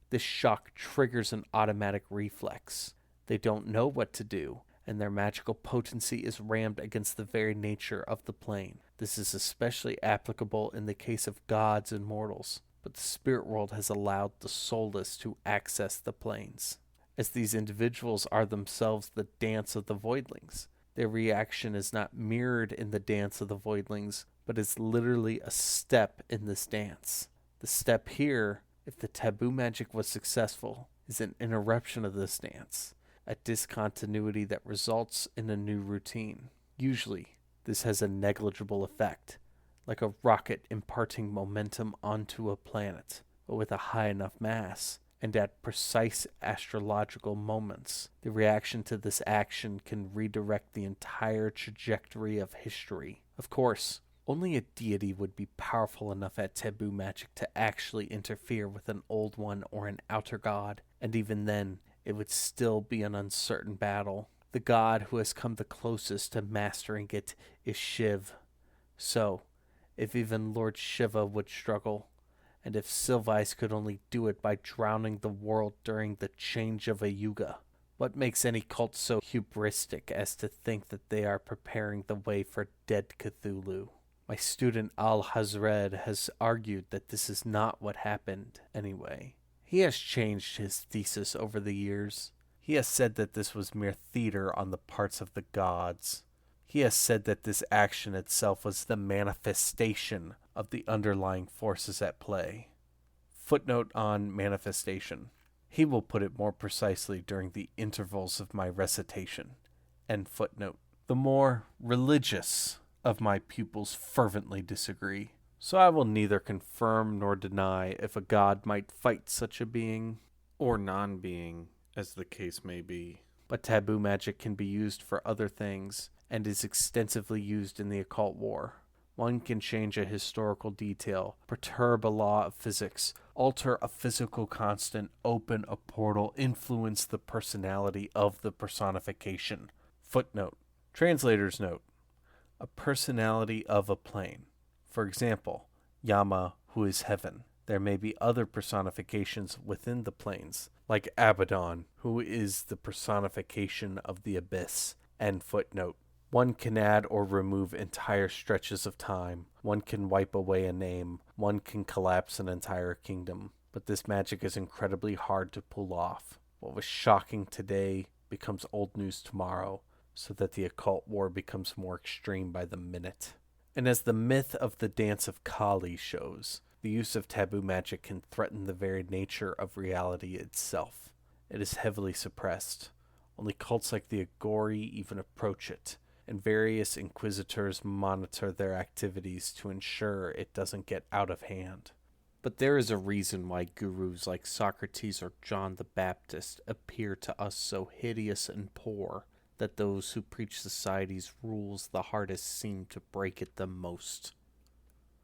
this shock triggers an automatic reflex. They don't know what to do, and their magical potency is rammed against the very nature of the plane. This is especially applicable in the case of gods and mortals, but the spirit world has allowed the soulless to access the planes. As these individuals are themselves the dance of the voidlings, their reaction is not mirrored in the dance of the voidlings, but is literally a step in this dance. The step here, if the taboo magic was successful, is an interruption of this dance, a discontinuity that results in a new routine. Usually, this has a negligible effect, like a rocket imparting momentum onto a planet, but with a high enough mass, and at precise astrological moments, the reaction to this action can redirect the entire trajectory of history. Of course, only a deity would be powerful enough at taboo magic to actually interfere with an old one or an outer god, and even then, it would still be an uncertain battle. The god who has come the closest to mastering it is Shiv. So, if even Lord Shiva would struggle, and if Sylvice could only do it by drowning the world during the change of a yuga, what makes any cult so hubristic as to think that they are preparing the way for dead Cthulhu? My student Al-Hazred has argued that this is not what happened anyway. He has changed his thesis over the years. He has said that this was mere theater on the parts of the gods. He has said that this action itself was the manifestation of the underlying forces at play. Footnote on manifestation. He will put it more precisely during the intervals of my recitation. End footnote. The more religious of my pupils fervently disagree, so I will neither confirm nor deny if a god might fight such a being, or non-being, as the case may be. but taboo magic can be used for other things, and is extensively used in the Occult War. One can change a historical detail, perturb a law of physics, alter a physical constant, open a portal, influence the personality of the personification. Footnote. Translator's note. A personality of a plane. For example, Yama, who is heaven. There may be other personifications within the planes, like Abaddon, who is the personification of the abyss. End footnote. One can add or remove entire stretches of time. One can wipe away a name. One can collapse an entire kingdom. But this magic is incredibly hard to pull off. What was shocking today becomes old news tomorrow, so that the occult war becomes more extreme by the minute. And as the myth of the dance of Kali shows, the use of taboo magic can threaten the very nature of reality itself. It is heavily suppressed. Only cults like the Agori even approach it, and various inquisitors monitor their activities to ensure it doesn't get out of hand. But there is a reason why gurus like Socrates or John the Baptist appear to us so hideous and poor, that those who preach society's rules the hardest seem to break it the most.